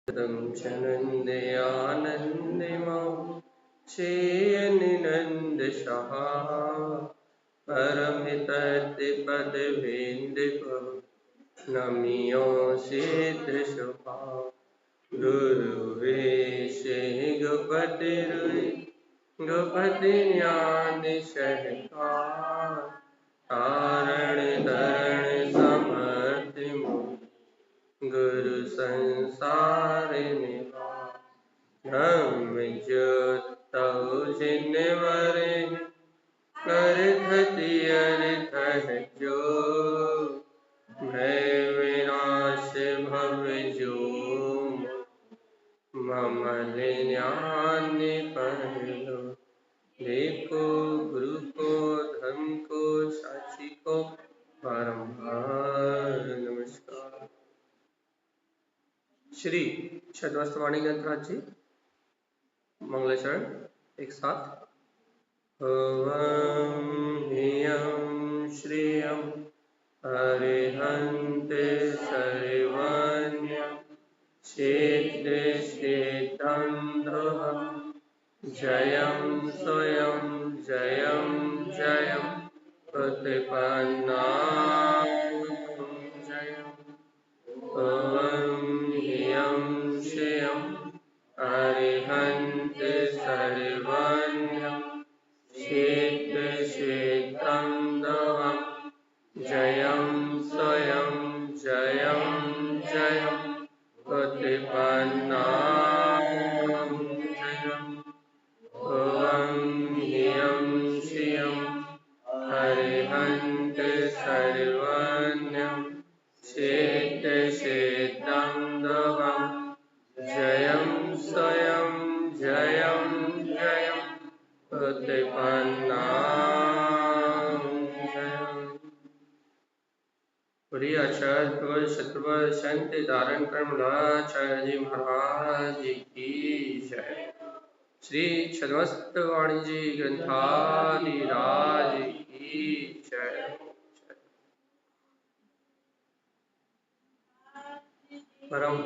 चनन्दयानन्दिमां श्रीयनिनन्दशः परमितद्विपदवेन्दिको नमियो सिद्धशुभा गुरुवेशे गोपति ज्ञान सहकार तारण तरण समर्थ गुरु संसार निवार धम्म ज्योत जिनवरे कर धति अर्थ जो मैं विनाश भव जो ममल ज्ञान पहलो देखो गुरु को धर्म को साक्षी को बारंबार नमस्कार। श्री छद्मस्तवाणी ग्रंथराज जी मंगलाचरण एक साथ। ओम ह्रीं श्रियं अरिहंत सर्वज्ञं सिद्धिसिद्धान्तं जयं स्वयं जयं जयं प्रतिपन्नां जयम्। ओम ह्रीं श्रियं अरिहंत सर्वज्ञं सिद्धिसिद्धान्तं जयं स्वयं जयं जयं प्रतिपन्नां जयम्। ओम ह्रीं श्रियं अरिहंत सर्वज्ञं सिद्धिसिद्धान्तं जयं स्वयं जयं जयं प्रतिपन्नां जयम्। प्रिय आचार्य शत्रुवर शांति धारण कर्मलाचार्य जी महाराज की जय। श्री छद्मस्तवाणी जी ग्रंथाधिराज की जय। परम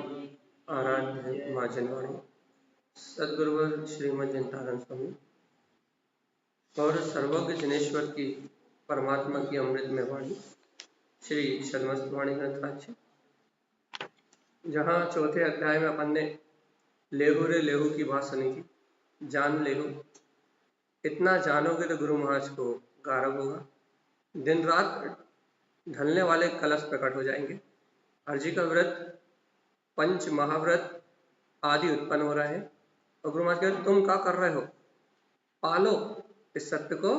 आराध्य मां जनवाणी सदगुरुवर श्रीमद जयंतानंद स्वामी और सर्वज्ञ जनेश्वर की परमात्मा की अमृत में वाणी श्री छद्मस्तवाणी ग्रंथराज, जहाँ चौथे अध्याय में अपन ने लेहू रे लेहू की बात सुनी थी। जान लेहू, इतना जानोगे तो गुरु महाराज को गारव होगा। दिन रात ढलने वाले कलश प्रकट हो जाएंगे। हरजी का व्रत, पंच महाव्रत आदि उत्पन्न हो रहे हैं और गुरु महाराज कहते तुम क्या कर रहे हो, पालो इस सत्य को,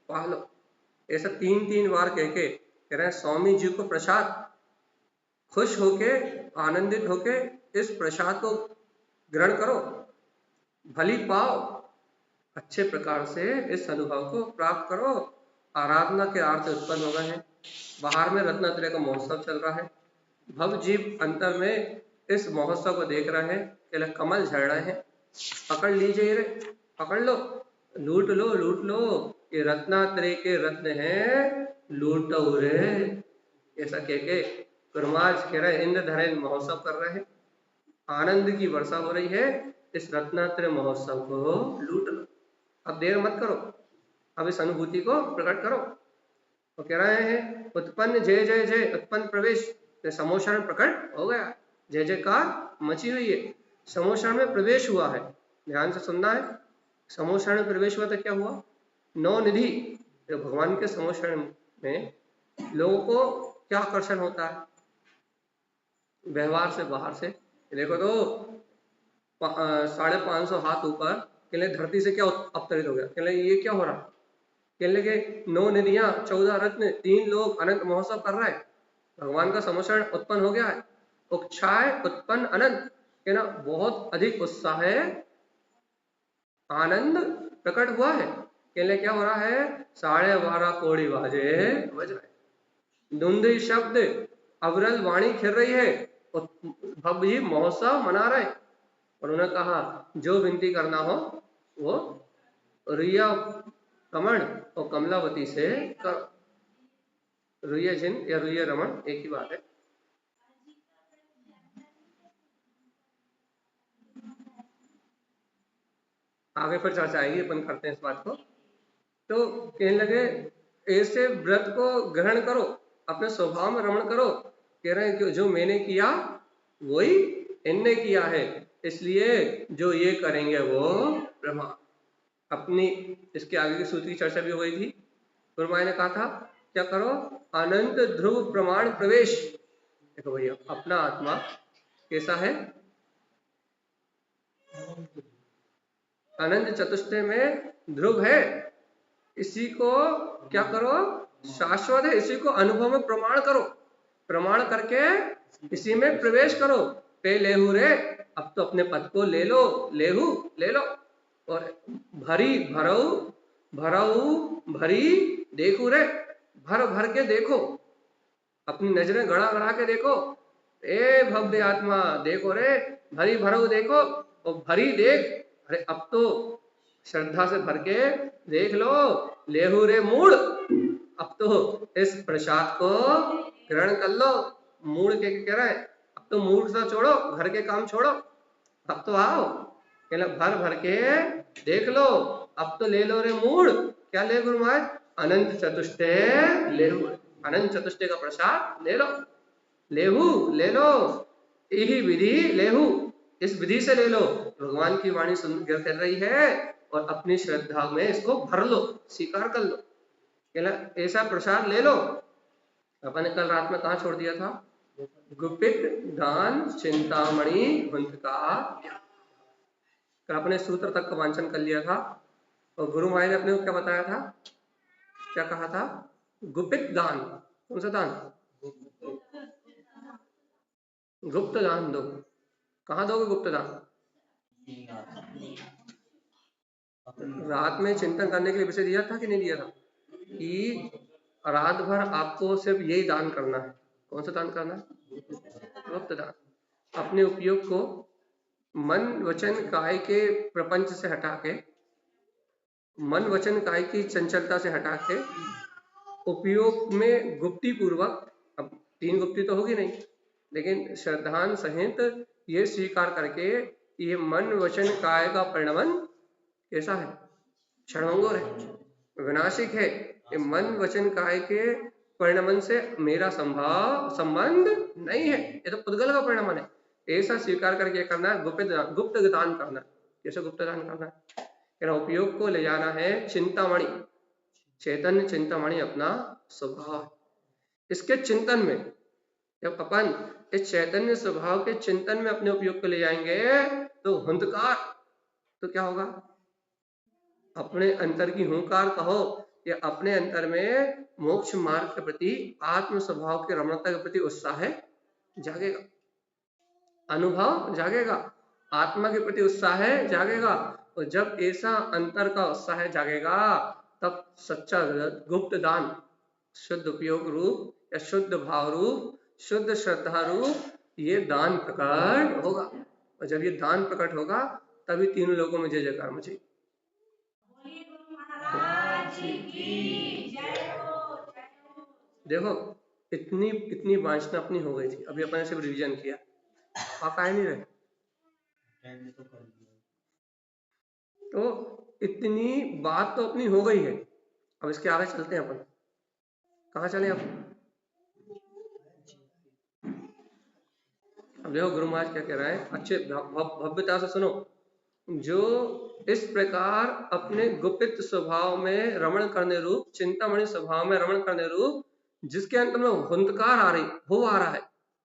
पालो। ऐसा 3 बार कह रहे हैं स्वामी जी को प्रसाद, खुश होके आनंदित होके इस प्रसाद को ग्रहण करो, भली पाओ, अच्छे प्रकार से इस अनुभव को प्राप्त करो। आराधना के अर्थ उत्पन्न हो गए हैं। बाहर में रत्नात्रय का महोत्सव चल रहा है। भव जीव अंतर में इस महोत्सव को देख रहे हैं कि कमल झड़ रहे हैं। पकड़ लीजिए रे, पकड़ लो, लूट लो, लूट लो, ये रत्नात्रय के रत्न हैं, लूटो रे। ऐसा कह के गुरु महाराज कह रहे इंद्रधरेन महोत्सव कर रहे हैं। आनंद की वर्षा हो रही है, इस रत्नात्रय महोत्सव को लूट लो। अब देर मत करो, अब इस अनुभूति को प्रकट करो। तो कह रहे हैं उत्पन्न जय जय जय, उत्पन्न प्रवेश, समोषण प्रकट हो गया, जय जयकार मची हुई है। समोषण में प्रवेश हुआ है, ध्यान से सुनना है। समोषण में प्रवेश हुआ तो क्या हुआ, नौ निधि। तो भगवान के समोषण में लोगों को क्या आकर्षण होता है, व्यवहार से, बाहर से। देखो तो 550 हाथ ऊपर, कहने धरती से क्या अवतरित हो गया, कहने ये क्या हो रहा, कहने के 9 निधियां, 14 रत्न, 3 लोग अनंत महोत्सव कर रहे हैं। भगवान का समोषण उत्पन्न हो गया है। उत्साह उत्पन्न अनंत, कहना बहुत अधिक उत्साह है, आनंद प्रकट हुआ है। कहने क्या हो रहा है, 12.5 कोड़ी बाजे बज रहे, धुंधी शब्द अविरल वाणी खिल रही है, भव्य महोत्सव मना रहे। और उन्होंने कहा जो विनती करना हो वो रिया रमण और कमलावती से करो। रुया जिन या रुया रमण एक ही बात है। आगे फिर चर्चा आएगी, अपन करते हैं इस बात को। तो कहने लगे ऐसे व्रत को ग्रहण करो, अपने स्वभाव में रमण करो। कह रहे हैं कि जो मैंने किया वही इनने किया है, इसलिए जो ये करेंगे वो ब्रह्मा। अपनी इसके आगे की सूत्र की चर्चा भी हो गई थी। गुरु ने कहा था क्या करो, अनंत ध्रुव प्रमाण प्रवेश। देखो भैया अपना आत्मा कैसा है, अनंत चतुष्टय में ध्रुव है। इसी को क्या करो, शाश्वत है, इसी को अनुभव में प्रमाण करो, प्रमाण करके इसी में प्रवेश करो। पे लेहू रे, अब तो अपने पद को ले लो, लेहू ले लो। और भरी भरऊ, भरऊ भरी देखू रे, भर भर के देखो, अपनी नजरें गड़ा गड़ा के देखो। ए भव्य आत्मा देखो रे, भरी भरऊ देखो और भरी देख। अरे अब तो श्रद्धा से भर के देख लो, लेहू रे मूड, अब तो इस प्रसाद को ग्रहण कर लो। मूड के कह रहा है, अब तो मूर्खता छोड़ो, घर के काम छोड़ो, अब तो आओ, कहना भर भर के देख लो, अब तो ले लो रे मूड। क्या ले गुरु महाराज, अनंत चतुष्टय लेहू, अनंत चतुष्टय का प्रसाद ले लो, लेहू ले लो, यही विधि लेहू, इस विधि से ले लो। भगवान की वाणी सुन कर रही है और अपनी श्रद्धा में इसको भर लो, स्वीकार कर लो, कहना ऐसा प्रसाद ले लो। अपन ने कल रात में कहा छोड़ दिया था, गुपित दान चिंतामणि हुंत का। अपने सूत्र तक का वांचन कर लिया था और गुरु महाराज ने अपने को क्या बताया था, क्या कहा था, गुपित दान। कौन सा दान, गुप्त दान दो। कहाँ दोगे गुप्त दान, रात में चिंतन करने के लिए विषय दिया था कि नहीं दिया था, कि रात भर आपको सिर्फ यही दान करना है। कौन सा दान करना है, गुप्त दान। अपने उपयोग को मन वचन काय के प्रपंच से हटा के, मन वचन काय की चंचलता से हटा के, उपयोग में गुप्ती पूर्वक, अब 3 गुप्ती तो होगी नहीं, लेकिन श्रद्धान सहित ये स्वीकार करके ये मन वचन काय का परिणमन कैसा है, क्षणभंगुर है, विनाशिक है। ये मन वचन काय के परिणमन से मेरा संबंध नहीं है, ये तो पुद्गल का परिणमन है। ऐसा स्वीकार करके करना है, गुप्त दान करना। कैसे गुप्त दान करना है, उपयोग को ले जाना है चिंतामणि, चैतन्य चिंतामणि अपना स्वभाव, इसके चिंतन में जब अपन इस चैतन्य स्वभाव के चिंतन में अपने उपयोग को ले जाएंगे तो हुंकार, तो क्या होगा, अपने अंतर की हुंकार कहो या अपने अंतर में मोक्ष मार्ग के प्रति, आत्म स्वभाव के रमणता के प्रति उत्साह जागेगा, अनुभव जागेगा, आत्मा के प्रति उत्साह जागेगा। और जब ऐसा अंतर का उत्साह जागेगा तब सच्चा गुप्त दान, शुद्ध उपयोग रूप या शुद्ध भाव रूप, शुद्ध श्रद्धा रूप ये दान प्रकट होगा। और जब ये दान प्रकट होगा तभी तीनों लोगों में जय जयकार मचेगी। देखो इतनी वांछना अपनी हो गई थी, अभी अपने सिर्फ रिवीजन किया, आप आए नहीं रहे, तो इतनी बात तो अपनी हो गई है। अब इसके आगे चलते हैं, अपन कहाँ चले अब देखो गुरु महाराज क्या कह रहा है, अच्छे भव्यता से सुनो। जो इस प्रकार अपने गुप्त स्वभाव में रमण करने रूप, चिंतामणि स्वभाव में रमण करने रूप, जिसके अंत में हुंकार आ रहा है,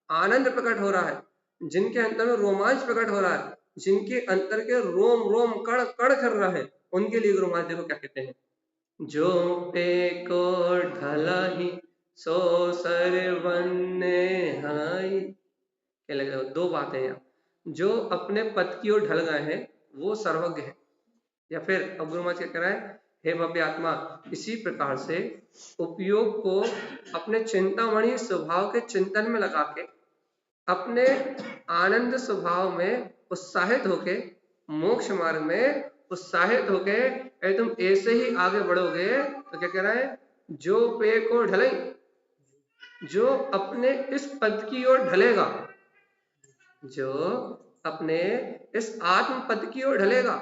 आनंद प्रकट हो रहा है, जिनके अंतर में रोमांच प्रकट हो रहा है, जिनके अंतर के रोम रोम कण कण कर रहा है, उनके लिए गुरु महाराज देखो क्या कहते हैं, जो पे को ढला ही सो सरवन्ने हाई। क्या लगे, 2 बातें हैं, जो अपने पद की ओर ढल गए हैं वो सर्वज्ञ है। या फिर अब गुरु महाराज क्या कह रहा है, हे भव्य आत्मा, इसी प्रकार से उपयोग को अपने चिंतामणि स्वभाव के चिंतन में लगा के, अपने आनंद स्वभाव में उत्साहित होके, मोक्ष मार्ग में उत्साहित होके अगर तुम ऐसे ही आगे बढ़ोगे तो क्या कह रहा है, जो पे को ढले, जो अपने इस पद की ओर ढलेगा, जो अपने इस आत्म पद की ओर ढलेगा,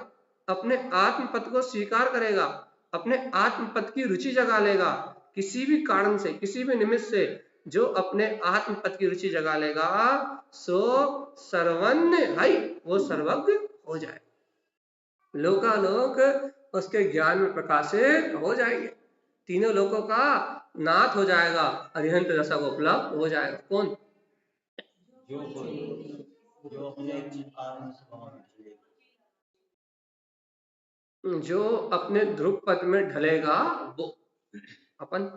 अपने आत्म पद को स्वीकार करेगा, अपने आत्म पद की रुचि जगा लेगा, किसी भी कारण से, किसी भी निमित्त से जो अपने आत्म पद की रुचि जगा लेगा, सो सर्वज्ञ है, वो सर्वज्ञ हो जाए, लोकालोक उसके ज्ञान में प्रकाशित हो जाएंगे, तीनों लोकों का नाथ हो जाएगा, अरिहंत दशा को उपलब्ध हो जाएगा। कौन? जो अपने ध्रुव पद में ढलेगा वो। अपन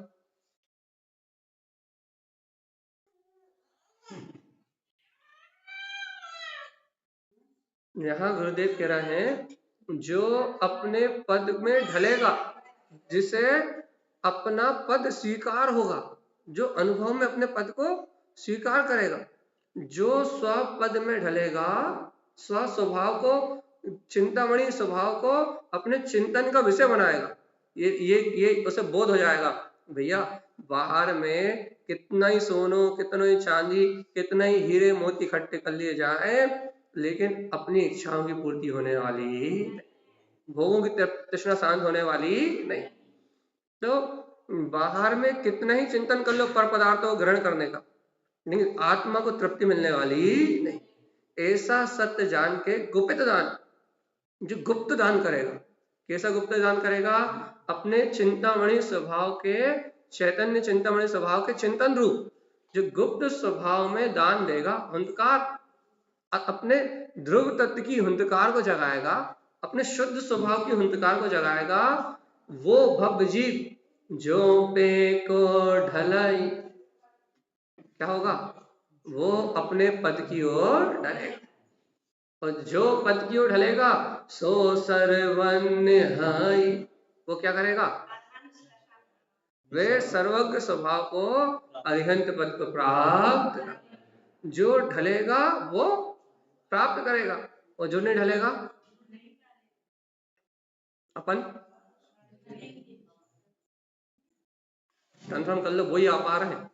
यहाँ गुरुदेव कह रहे हैं जो अपने पद में ढलेगा, जिसे अपना पद स्वीकार होगा, जो अनुभव में अपने पद को स्वीकार करेगा, जो स्वपद में ढलेगा, स्व स्वभाव को, चिंतामणि स्वभाव को अपने चिंतन का विषय बनाएगा, ये उसे बोध हो जाएगा, भैया बाहर में कितना ही सोनो, कितना ही चांदी, कितना ही हीरे मोती इकट्ठे कर लिए जाए, लेकिन अपनी इच्छाओं की पूर्ति होने वाली, भोगों की तृष्णा शांत होने वाली नहीं। तो बाहर में कितना ही चिंतन कर लो पर पदार्थों को ग्रहण करने का, लेकिन आत्मा को तृप्ति मिलने वाली नहीं। ऐसा सत्य जान के गुप्त दान, जो गुप्त दान करेगा, कैसा गुप्त दान करेगा? अपने चिंतामणि स्वभाव के, चैतन्य चिंतामणि स्वभाव के चिंतन रूप जो गुप्त स्वभाव में दान देगा, हुंकार, अपने ध्रुव तत्व की हुंकार को जगाएगा, अपने शुद्ध स्वभाव की हुंकार को जगाएगा, वो भव्य जीव जो पे को ढलाई, क्या होगा? वो अपने पद की ओर ढलेगा, और जो पद की ओर ढलेगा सो सर्वज्ञ है, वो क्या करेगा? वे सर्वज्ञ स्वभाव को, अरिहंत पद को प्राप्त, जो ढलेगा वो प्राप्त करेगा, और जो नहीं ढलेगा अपन कंफर्म कर लो वही आ पा रहे हैं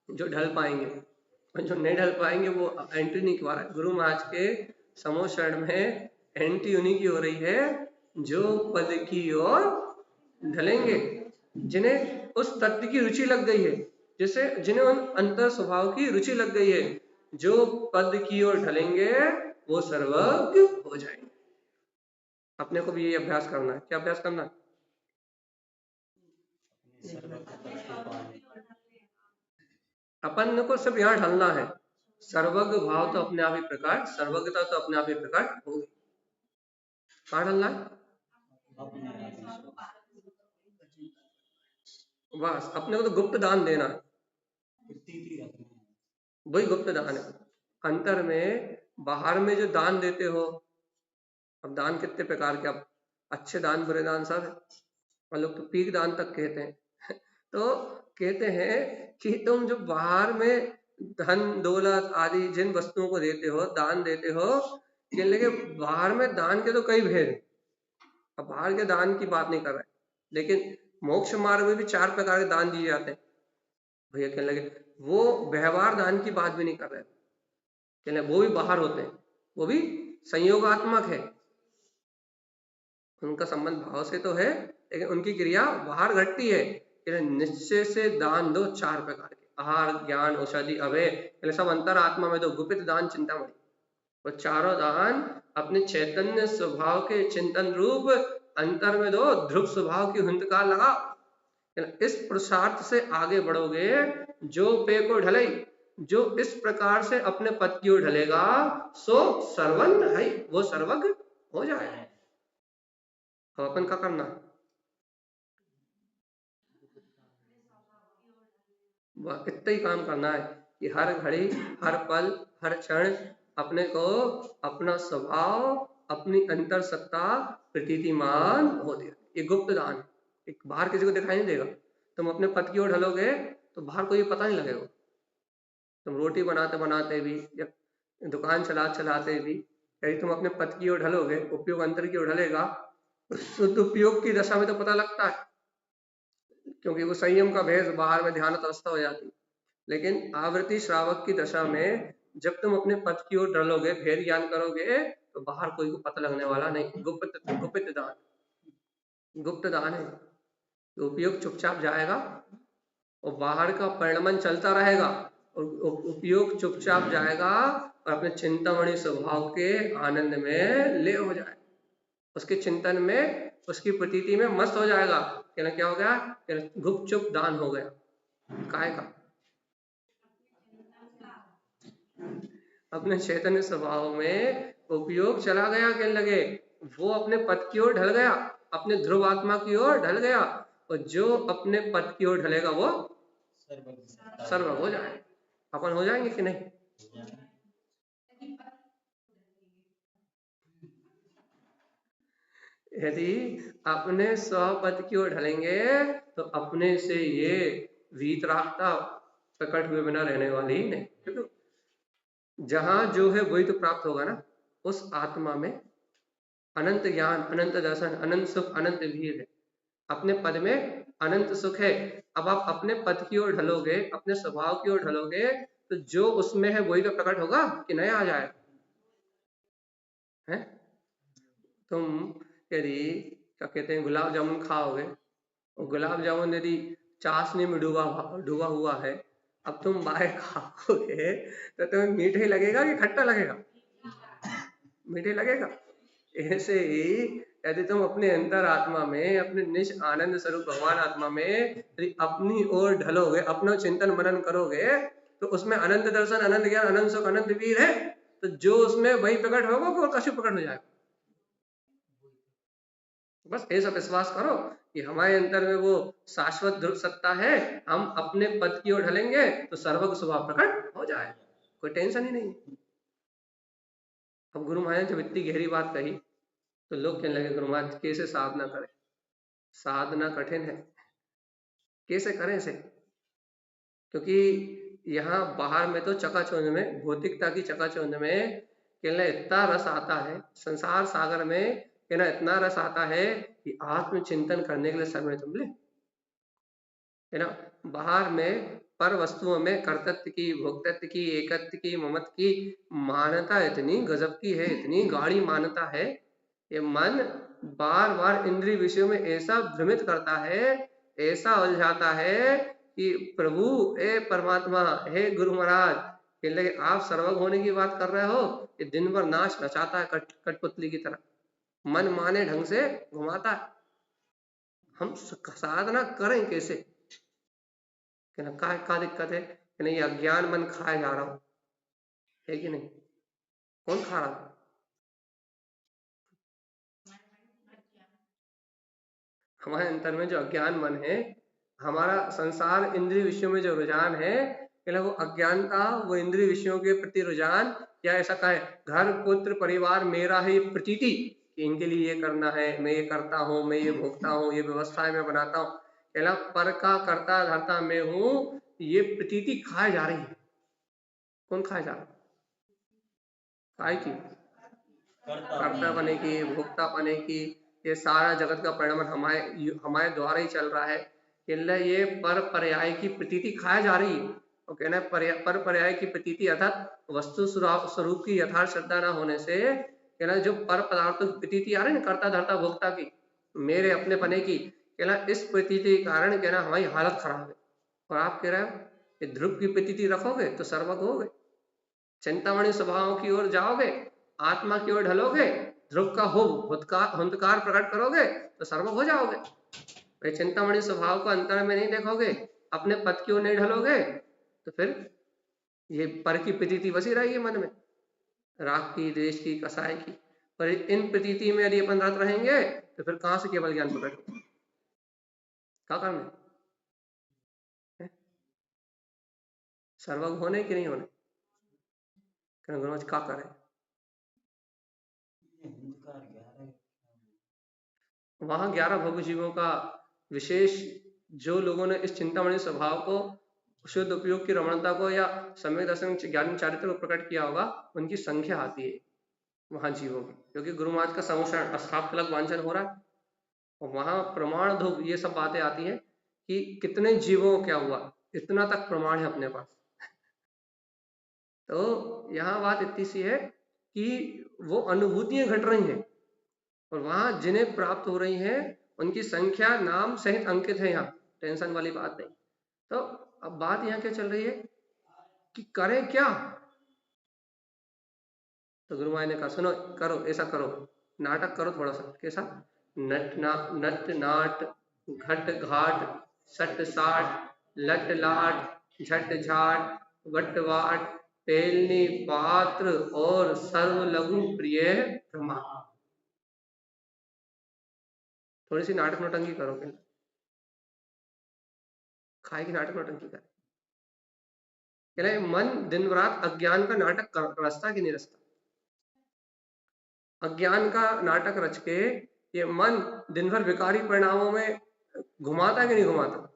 जो ढल पाएंगे, और जो नहीं ढल पाएंगे वो एंट्री नहीं कर रहा है। गुरु महाराज के समूह शरण में एंट्री उन्हीं की हो रही है जो पद की ओर ढलेंगे, जिन्हें उस तत्व की रुचि लग गई है, जिसे जिन्हें उन अंतर स्वभाव की रुचि लग गई है, जो पद की ओर ढलेंगे वो सर्वज्ञ हो जाएंगे। अपने को भी ये अभ्यास करना है। क्या अभ्यास करना है? अपन को सिर्फ यहाँ ढलना है, सर्वज्ञ भाव तो अपने आप ही प्रकट, सर्वज्ञता तो अपने आप ही प्रकट होगी। कहाँ ढलना है? बस अपने को तो गुप्त दान देना है, वही गुप्त दान है। अंतर में, बाहर में जो दान देते हो, अब दान कितने प्रकार के, अब अच्छे दान बुरे दान सब है, और लोग तो पीक दान तक कहते हैं तो कहते हैं कि तुम जो बाहर में धन दौलत आदि जिन वस्तुओं को देते हो, दान देते हो, ये लगे बाहर में दान के तो कई भेद हैं, अब बाहर के दान की बात नहीं कर रहे, लेकिन मोक्ष मार्ग में भी 4 प्रकार के दान दिए जाते हैं। भैया कहने लगे वो व्यवहार दान की बात भी नहीं कर रहे, कहने वो भी बाहर होते हैं, वो भी संयोगात्मक है, उनका संबंध भाव से तो है, लेकिन उनकी क्रिया बाहर घटती है। निश्चय से दान दो 4 प्रकार के, आहार ज्ञान औषधि अभय, सब अंतर आत्मा में दो, गुप्त दान चिंतामणि, वो चारों दान अपने चैतन्य स्वभाव के चिंतन रूप अंतर में दो, ध्रुव स्वभाव की हुंकार लगाओ। इस पुरुषार्थ से आगे बढ़ोगे, जो पे को ढले, जो इस प्रकार से अपने पद की ओर ढलेगा सो सर्वज्ञ है, वो सर्वज्ञ हो जाएगा। तो अपन क्या करना है? इतना ही काम करना है कि हर घड़ी, हर पल, हर क्षण अपने को अपना स्वभाव, अपनी अंतर सत्ता प्रतीतिमान हो दे। ये गुप्त दान, एक बाहर किसी को दिखाई नहीं देगा। तुम अपने पद की ओर ढलोगे तो बाहर कोई पता नहीं लगेगा। तुम रोटी बनाते बनाते भी या दुकान चलाते भी, यदि तुम अपने पद की ओर ढलोगे, उपयोग अंतर की ओर ढलेगा, शुद्ध उपयोग की दशा में तो पता लगता है, क्योंकि वो संयम का भेद बाहर में ध्यान अवस्था हो जाती। लेकिन आवृत्ति श्रावक की दशा में जब तुम अपने पद की ओर ढलोगे, भेद ज्ञान करोगे, तो बाहर कोई को पता लगने वाला नहीं। गुप्त दान है, तो उपयोग चुपचाप जाएगा और बाहर का परिणमन चलता रहेगा, और उपयोग चुपचाप जाएगा और अपने चिंतामणि स्वभाव के आनंद में ले हो जाए, उसके चिंतन में, उसकी प्रतीति में मस्त हो जाएगा। कहना क्या हो गया? गुप्त चुप दान हो गया। काय का? अपने चैतन्य स्वभाव में उपयोग चला गया, कहने लगे वो अपने पद की ओर ढल गया, अपने ध्रुव आत्मा की ओर ढल गया, और जो अपने पद की ओर ढलेगा वो सर्वज्ञ हो जाए। अपन हो जाएंगे कि नहीं? यदि अपने स्वपद की ओर ढलेंगे तो अपने से ये वीतरागता प्रकट हुए बिना रहने वाली ही नहीं, क्योंकि जहां जो है वही तो प्राप्त होगा ना। उस आत्मा में अनंत ज्ञान, अनंत दर्शन, अनंत सुख, अनंत वीर है। अपने पद में अनंत सुख है। अब आप अपने पद की ओर ढलोगे, अपने स्वभाव की ओर ढलोगे, तो जो उसमें है वही तो प्रकट होगा कि नया आ जाएगा है? तुम यदि क्या कहते हैं गुलाब जामुन खाओगे, और गुलाब जामुन यदि चाशनी में डूबा डूबा हुआ है, अब तुम बाहर खाओगे तो तुम्हें मीठे लगेगा कि खट्टा लगेगा? मीठे लगेगा। ऐसे ही यदि तुम अपने अंतर आत्मा में, अपने निज आनंद स्वरूप भगवान आत्मा में यदि अपनी ओर ढलोगे, अपना चिंतन मनन करोगे, तो उसमें अनंत दर्शन, अनंत ज्ञान, अनंत सुख, अनंत वीर है। तो जो उसमें वही प्रकट होगा वो कशु प्रकट हो जाएगा। बस ऐसा विश्वास करो कि हमारे अंदर में वो शाश्वत ध्रुव सत्ता है, हम अपने पद की ओर ढलेंगे तो सर्वज्ञ स्वभाव प्रकट हो जाए, कोई टेंशन ही नहीं। अब गुरु महाराज जब इतनी गहरी बात कही तो लोग कहने लगे गुरु महाराज कैसे साधना करें? साधना कठिन है, कैसे करें इसे? क्योंकि यहाँ बाहर में तो चकाचौंध में, भौतिकता की चकाचौंध में कहना इतना रस आता है, संसार सागर में कहना इतना रस आता है कि आत्मचिंतन करने के लिए समय तो मिले, है ना। बाहर में पर वस्तुओं में कर्तृत्व की, भोक्तृत्व की, एकत्व की, ममत्व की मान्यता इतनी गजब की है, इतनी गाढ़ी मान्यता है। ये मन बार बार इंद्रिय विषयों में ऐसा भ्रमित करता है, ऐसा उलझाता है कि प्रभु, ए परमात्मा, हे गुरु महाराज, कहने लगे आप सर्वज्ञ होने की बात कर रहे हो, ये दिन भर नाच नचाता है कठपुतली की तरह, मन माने ढंग से घुमाता है। हम साधना करें कैसे? कहना का दिक्कत है कि नहीं, अज्ञान मन खाया जा रहा हो, है कि नहीं? कौन खा रहा? हमारे अंतर में जो अज्ञान मन है, हमारा संसार इंद्रिय विषयों में जो रुझान है, वो अज्ञानता, वो इंद्रिय विषयों के प्रति रुझान, या ऐसा कहे घर पुत्र परिवार मेरा है प्रतीति कि इनके लिए ये करना है, मैं ये करता हूँ, मैं ये भोगता हूँ, ये व्यवस्थाएं मैं बनाता हूँ, पर का करता धरता मैं हूँ, ये प्रतीति खाए जा रही है। कौन खाए जा रहा? काय की? कर्ता बने की, भोक्ता बने की। ये सारा जगत का परिणाम हमारे हमारे द्वारा ही चल रहा है। ये पर पर्याय की प्रतीति खाया जा रही है। और कहना पर पर्याय की प्रतीति अर्थात वस्तु स्वरूप की यथार्थ श्रद्धा न होने से, कहना जो पर पदार्थों की प्रतीति आ रही है ना, कर्ता धर्ता भोक्ता की, मेरे अपने पने की, कहना इस प्रतीति के कारण कहना हमारी हालत खराब है। और आप कह रहे हो कि ध्रुव की प्रतीति रखोगे तो सर्वज्ञ होगे, चिंतामणि स्वभाव की ओर जाओगे, आत्मा की ओर ढलोगे, ध्रुव का हुंकार प्रकट करोगे तो सर्वज्ञ हो जाओगे। भाई चिंतामणि स्वभाव को अंतर में नहीं देखोगे, अपने पद की ओर नहीं ढलोगे, तो फिर ये पर की प्रतीति बसी रहेगी मन में, राग की, देश की, कसाय की। पर इन प्रतीति में यदि अपन रत रहेंगे तो फिर कहां से केवल ज्ञान प्रकट होगा? क्या करना है? सर्वज्ञ होने कि नहीं होने? क्या करें? वहां 11 भोग जीवों का विशेष, जो लोगों ने इस चिंतामणि स्वभाव को, शुद्ध उपयोग की रमणता को या सम्यक दर्शन ज्ञान चारित्र को प्रकट किया होगा, उनकी संख्या आती है वहां जीवों की, क्योंकि गुरु महाराज का समुषण अस्थापलक वांछन हो रहा है, और वहां प्रमाण धूप ये सब बातें आती हैं कि कितने जीवों को क्या हुआ, इतना तक प्रमाण है अपने पास। तो यहाँ बात इतनी सी है कि वो अनुभूतियां घट रही हैं और वहां जिन्हें प्राप्त हो रही हैं उनकी संख्या नाम सहित अंकित है। यहाँ टेंशन वाली बात नहीं। तो अब बात यहाँ क्या चल रही है कि करें क्या। तो गुरु महाराज ने कहा सुनो, करो ऐसा करो, नाटक करो थोड़ा सा। कैसा? नट नाट घट घाट सट साट लट लाट झट झाट वट वाट पेलनी पात्र और सर्व लघु प्रिय भ्रमा। थोड़ी सी नाटक नौटंकी करो। खाए की नाटक नौटंकी करे। कह रहे मन दिन रात अज्ञान का नाटक रचता कि नहीं रचता? अज्ञान का नाटक रच के ये मन दिन भर विकारी परिणामों में घुमाता कि नहीं घुमाता?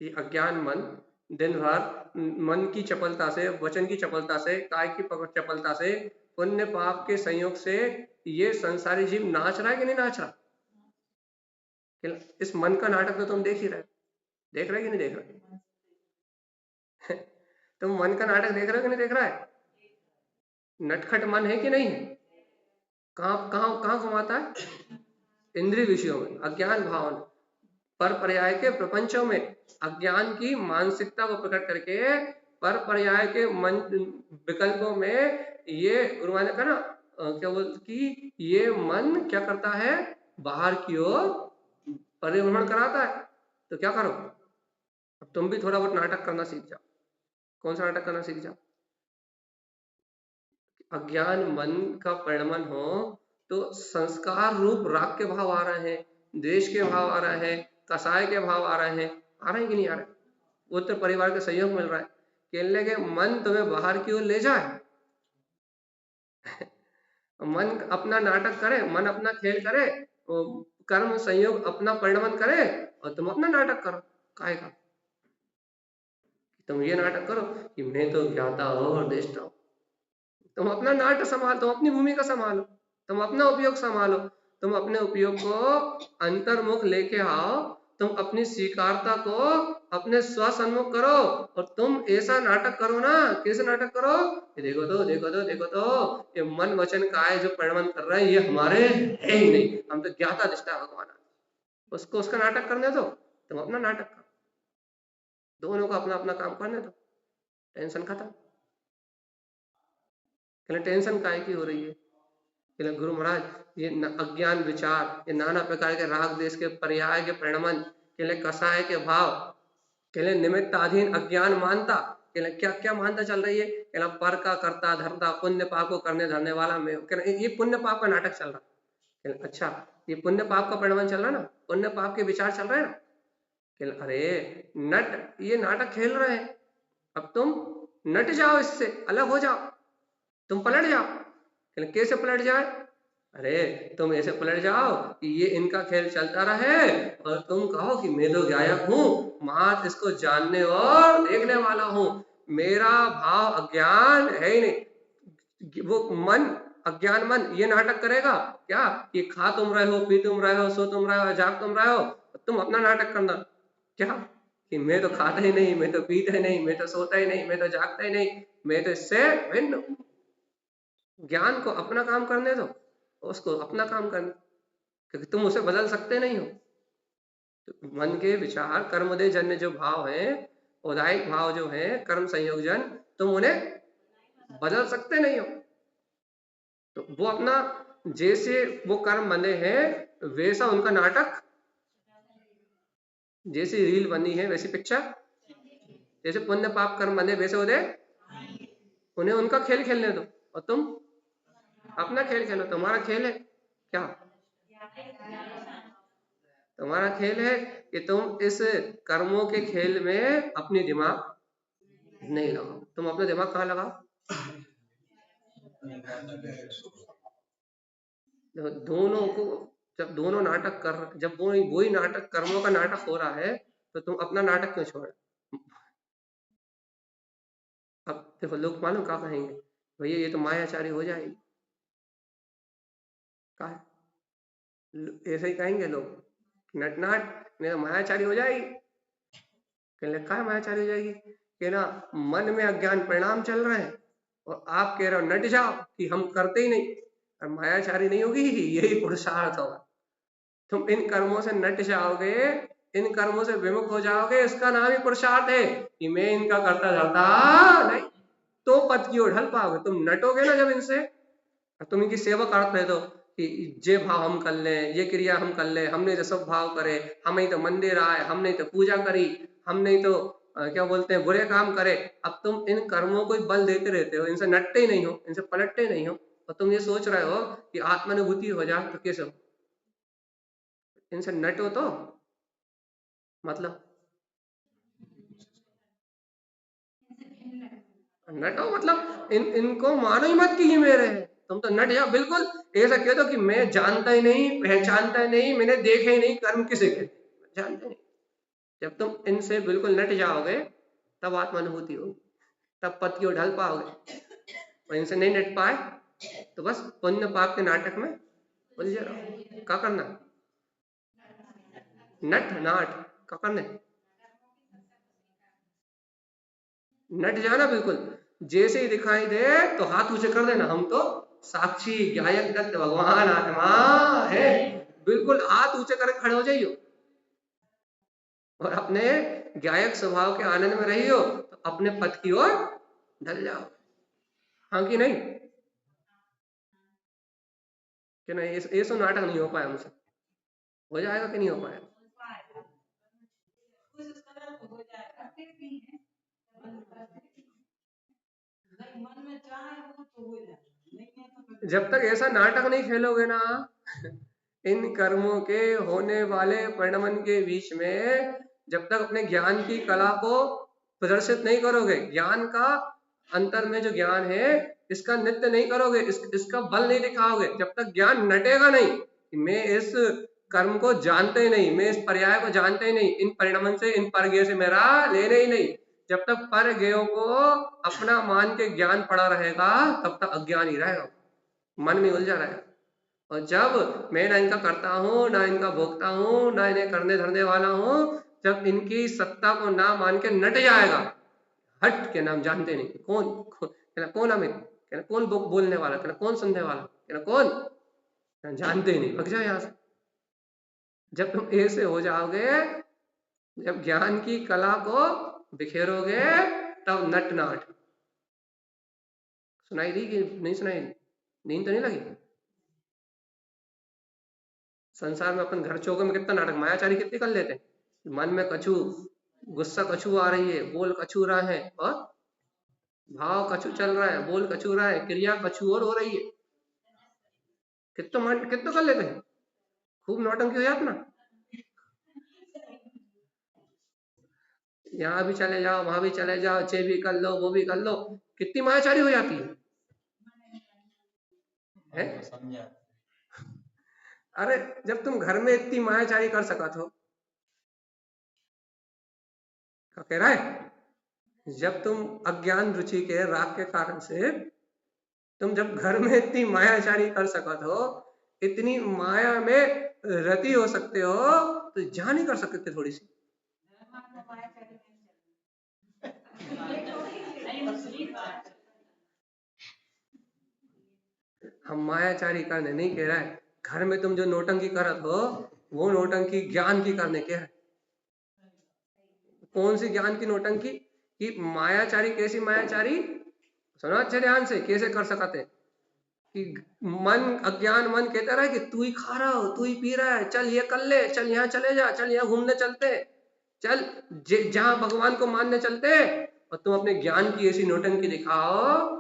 ये अज्ञान मन दिन भर मन की चपलता से, वचन की चपलता से, काय की चपलता से, पुण्य पाप के संयोग से ये संसारी जीव नाच रहा है कि नहीं नाच रहा? इस मन का नाटक तो तुम देख ही रहे, देख रहे कि नहीं देख रहे? तुम मन का नाटक देख रहे हो कि नहीं देख रहा है? नटखट मन है कि नहीं है? कहां कहां कहां घुमाता है? इंद्रिय विषयों में, अज्ञान भाव में, पर पर्याय के प्रपंचों में, अज्ञान की मानसिकता को प्रकट करके पर पर्याय के मन विकल्पों में ये गुरु ने कहा ना, क्या बोलते कि ये मन क्या करता है? बाहर की ओर परिभ्रमण कराता है। तो क्या करो, अब तुम भी थोड़ा बहुत नाटक करना सीख जाओ। कौन सा नाटक करना सीख जाओ? अज्ञान मन का परिणमन हो तो संस्कार रूप राग के भाव आ रहे हैं, द्वेष के भाव आ रहे हैं, कसाय के भाव आ रहे हैं। आ रहे हैं कि नहीं आ रहे? वो तो परिवार का सहयोग मिल रहा है। कहने के मन तुम्हें बाहर की ओर ले जाए, मन अपना नाटक करे, मन अपना खेल करे, कर्म संयोग अपना परिणमन करे और तुम अपना नाटक करो। काहे का? तुम ये नाटक करो कि मैं तो ज्ञाता हो और देष्टा हो। तुम अपना नाट्य संभालो, तुम अपनी भूमिका संभालो, तुम अपना उपयोग संभालो, तुम अपने उपयोग को अंतर्मुख लेके आओ, तुम अपनी स्वीकारता को अपने स्वसन्मुख करो और तुम ऐसा नाटक करो ना। कैसे नाटक करो? ये देखो तो देखो तो देखो तो ये मन वचन काय जो परिणमन कर रहा है ये हमारे है ही नहीं, हम तो ज्ञाता दिष्टा भगवान। उसको उसका नाटक करने दो, तुम अपना नाटक करो। दोनों को अपना अपना काम करने दो, टेंशन खत्म। टेंशन काहे की हो रही है? गुरु महाराज ये अज्ञान विचार, ये नाना प्रकार के राग देश के पर्याय के परिणमन, कसाय के भाव, निमित्ताधीन अज्ञान मानता, क्या क्या मानता चल रही है? पर का करता धरता, पुण्य पाप को करने धरने वाला मैं। ये पुण्य पाप का नाटक चल रहा। अच्छा, ये पुण्य पाप का परिणमन चल रहा है ना, पुण्य पाप के विचार चल रहे हैं ना। अरे नट, ये नाटक खेल रहे हैं, अब तुम नट जाओ, इससे अलग हो जाओ, तुम पलट जाओ। कैसे पलट जाए? अरे तुम ऐसे पलट जाओ कि ये इनका खेल चलता रहे और तुम कहो कि मैं तो गायक हूं, मात्र इसको जानने और देखने वाला हूं, मेरा भाव अज्ञान है ही नहीं। वो मन, अज्ञान मन ये नाटक करेगा क्या? ये खा तुम रहे हो, पी तुम रहे हो, सो तुम रहे हो, जाग तुम रहे हो, तुम अपना नाटक करना क्या कि मैं तो खाता ही नहीं, मैं तो पीता ही नहीं, मैं तो सोता ही नहीं, मैं तो जागता ही नहीं, मैं तो इससे भिन्न। ज्ञान को अपना काम करने दो, उसको अपना काम करने, क्योंकि तुम उसे बदल सकते नहीं हो। तो मन के विचार कर्मोदय जन्य जो भाव है, औदायिक भाव जो है, कर्म संयोजन, तुम उन्हें बदल सकते नहीं हो। तो वो अपना जैसे वो कर्म बने हैं वैसा उनका नाटक, जैसी रील बनी है वैसी पिक्चर, जैसे पुण्य पाप कर्म बने वैसे उन्हें उन्हें उनका खेल खेलने दो और तुम अपना खेल खेलो। तुम्हारा खेल है क्या? तुम्हारा खेल है कि तुम इस कर्मों के खेल में अपनी दिमाग नहीं लगाओ। तुम अपना दिमाग कहाँ लगाओ? दोनों को, जब दोनों नाटक कर, जब वही नाटक, कर्मों का नाटक हो रहा है, तो तुम अपना नाटक क्यों छोड़? अब देखो लोग मालूम क्या कहेंगे, भैया ये तो मायाचारी हो जाएगी। क्या ऐसे ही कहेंगे लोग, नटनाट मेरा मायाचारी हो जाएगी। कहने लगा मायाचारी हो जाएगी? कि ना मन में अज्ञान परिणाम चल रहे हैं और आप कह रहे हो नट जाओ कि हम करते ही नहीं। और मायाचारी नहीं होगी, यही पुरुषार्थ होगा। तुम इन कर्मों से नट जाओगे, इन कर्मों से विमुख हो जाओगे, इसका नाम ही पुरुषार्थ है कि मैं इनका करता करता नहीं, तो पद की ओर ढल पाओगे। तुम नटोगे ना जब इनसे, तुम इनकी सेवा करते रहे, तो कि ये भाव हम कर लें, ये क्रिया हम कर लें, हमने तो सब भाव करे, हम नहीं तो मंदिर आए, हमने तो पूजा करी, हम नहीं तो क्या बोलते हैं बुरे काम करे। अब तुम इन कर्मों को बल देते रहते हो, इनसे नटते ही नहीं हो, इनसे पलटते नहीं हो, और तुम ये सोच रहे हो कि आत्मानुभूति हो जाए, तो कैसे हो? इनसे नटो तो मतलब नटो मतलब इनको मानो ही मत कि ये मेरे हैं। तुम तो नट जाओ, बिल्कुल ऐसा कह दो कि मैं जानता ही नहीं, पहचानता ही नहीं, मैंने देखे ही नहीं कर्म किसे कहते, जानते नहीं। जब तुम इनसे बिल्कुल नट जाओगे, तब आत्मानुभूति होगी, तब पद की ओर ढल पाओगे। और इनसे नहीं नट पाए तो बस पुण्य पाप के नाटक में उलझे रहो। क्या करना? नट नाट क्या करने? नट जाना बिल्कुल, जैसे ही दिखाई दे तो हाथ ऊंचे कर देना, हम तो साक्षी ज्ञायक दत्त भगवान आत्मा है, बिल्कुल हाथ ऊंचे करके खड़े हो जाइयो और अपने ज्ञायक स्वभाव के आनंद में रहियो, तो अपने पद की ओर ढल जाओ। हाँ कि नहीं? कि नहीं? ये सो नाटक नहीं हो पाया हमसे, हो जाएगा कि नहीं हो पाएगा? जब तक ऐसा नाटक नहीं खेलोगे ना, इन कर्मों के होने वाले परिणमन के बीच में, जब तक अपने ज्ञान की कला को प्रदर्शित नहीं करोगे, ज्ञान का अंतर में जो ज्ञान है इसका नित्य नहीं करोगे, इसका बल नहीं दिखाओगे, जब तक ज्ञान नटेगा नहीं कि मैं इस कर्म को जानते ही नहीं, मैं इस पर्याय को जानते ही नहीं, इन परिणमन से, इन परगेय से मेरा लेने ही नहीं, जब तक परगेयों को अपना मान के ज्ञान पड़ा रहेगा, तब तक अज्ञान ही रहेगा, मन में उलझा रहेगा। और जब मैं ना इनका करता हूँ, ना इनका भोगता हूँ, ना इन्हें करने धरने वाला हूँ, जब इनकी सत्ता को ना मान के नट जाएगा, हट के नाम जानते नहीं कौन कौन, कौन अमित, कौन बोलने वाला, कौन सुनने वाला, कौन, जानते ही नहीं, भग जाओ यहाँ से। जब तुम ऐसे हो जाओगे, जब ज्ञान की कला को बिखेरोगे, तब नट नाट। सुनाई दी कि नहीं सुनाई दी? नींद तो नहीं लगी? संसार में अपन घर चौके में कितना नाटक मायाचारी कितने कर लेते हैं, मन में कछु गुस्सा कछु आ रही है, बोल कछु रहा है, और भाव कछु चल रहा है, बोल कछु रहा है, क्रिया कछु और हो रही है, कितना मन कितना कर लेते हैं, खूब नौटंकी हो जाती ना। यहाँ भी चले जाओ, वहां भी चले जाओ, चे भी कर लो, वो भी कर लो, कितनी मायाचारी हो जाती है? अरे जब तुम घर में इतनी मायाचारी कर सका तो क्या कह रहा है? जब तुम अज्ञान रुचि के राग के कारण से तुम जब घर में इतनी मायाचारी कर सका तो, इतनी माया में रति हो सकते हो, तो जान ही कर सकते थोड़ी सी। हम मायाचारी करने नहीं कह रहा है, घर में तुम जो नौटंकी करत हो, वो नौटंकी ज्ञान की करने के है। कौन सी ज्ञान की नौटंकी? कि मायाचारी कैसी मायाचारी, सुनो अच्छे ध्यान से, कैसे कर सकते कि मन, अज्ञान मन कहता रहा है कि तू ही खा रहा हो, तू ही पी रहा है, चल ये कर ले, चल यहाँ चले जा, चल यहाँ घूमने चलते, चल जहां भगवान को मानने चलते, और तुम अपने ज्ञान की ऐसी नौटंकी दिखाओ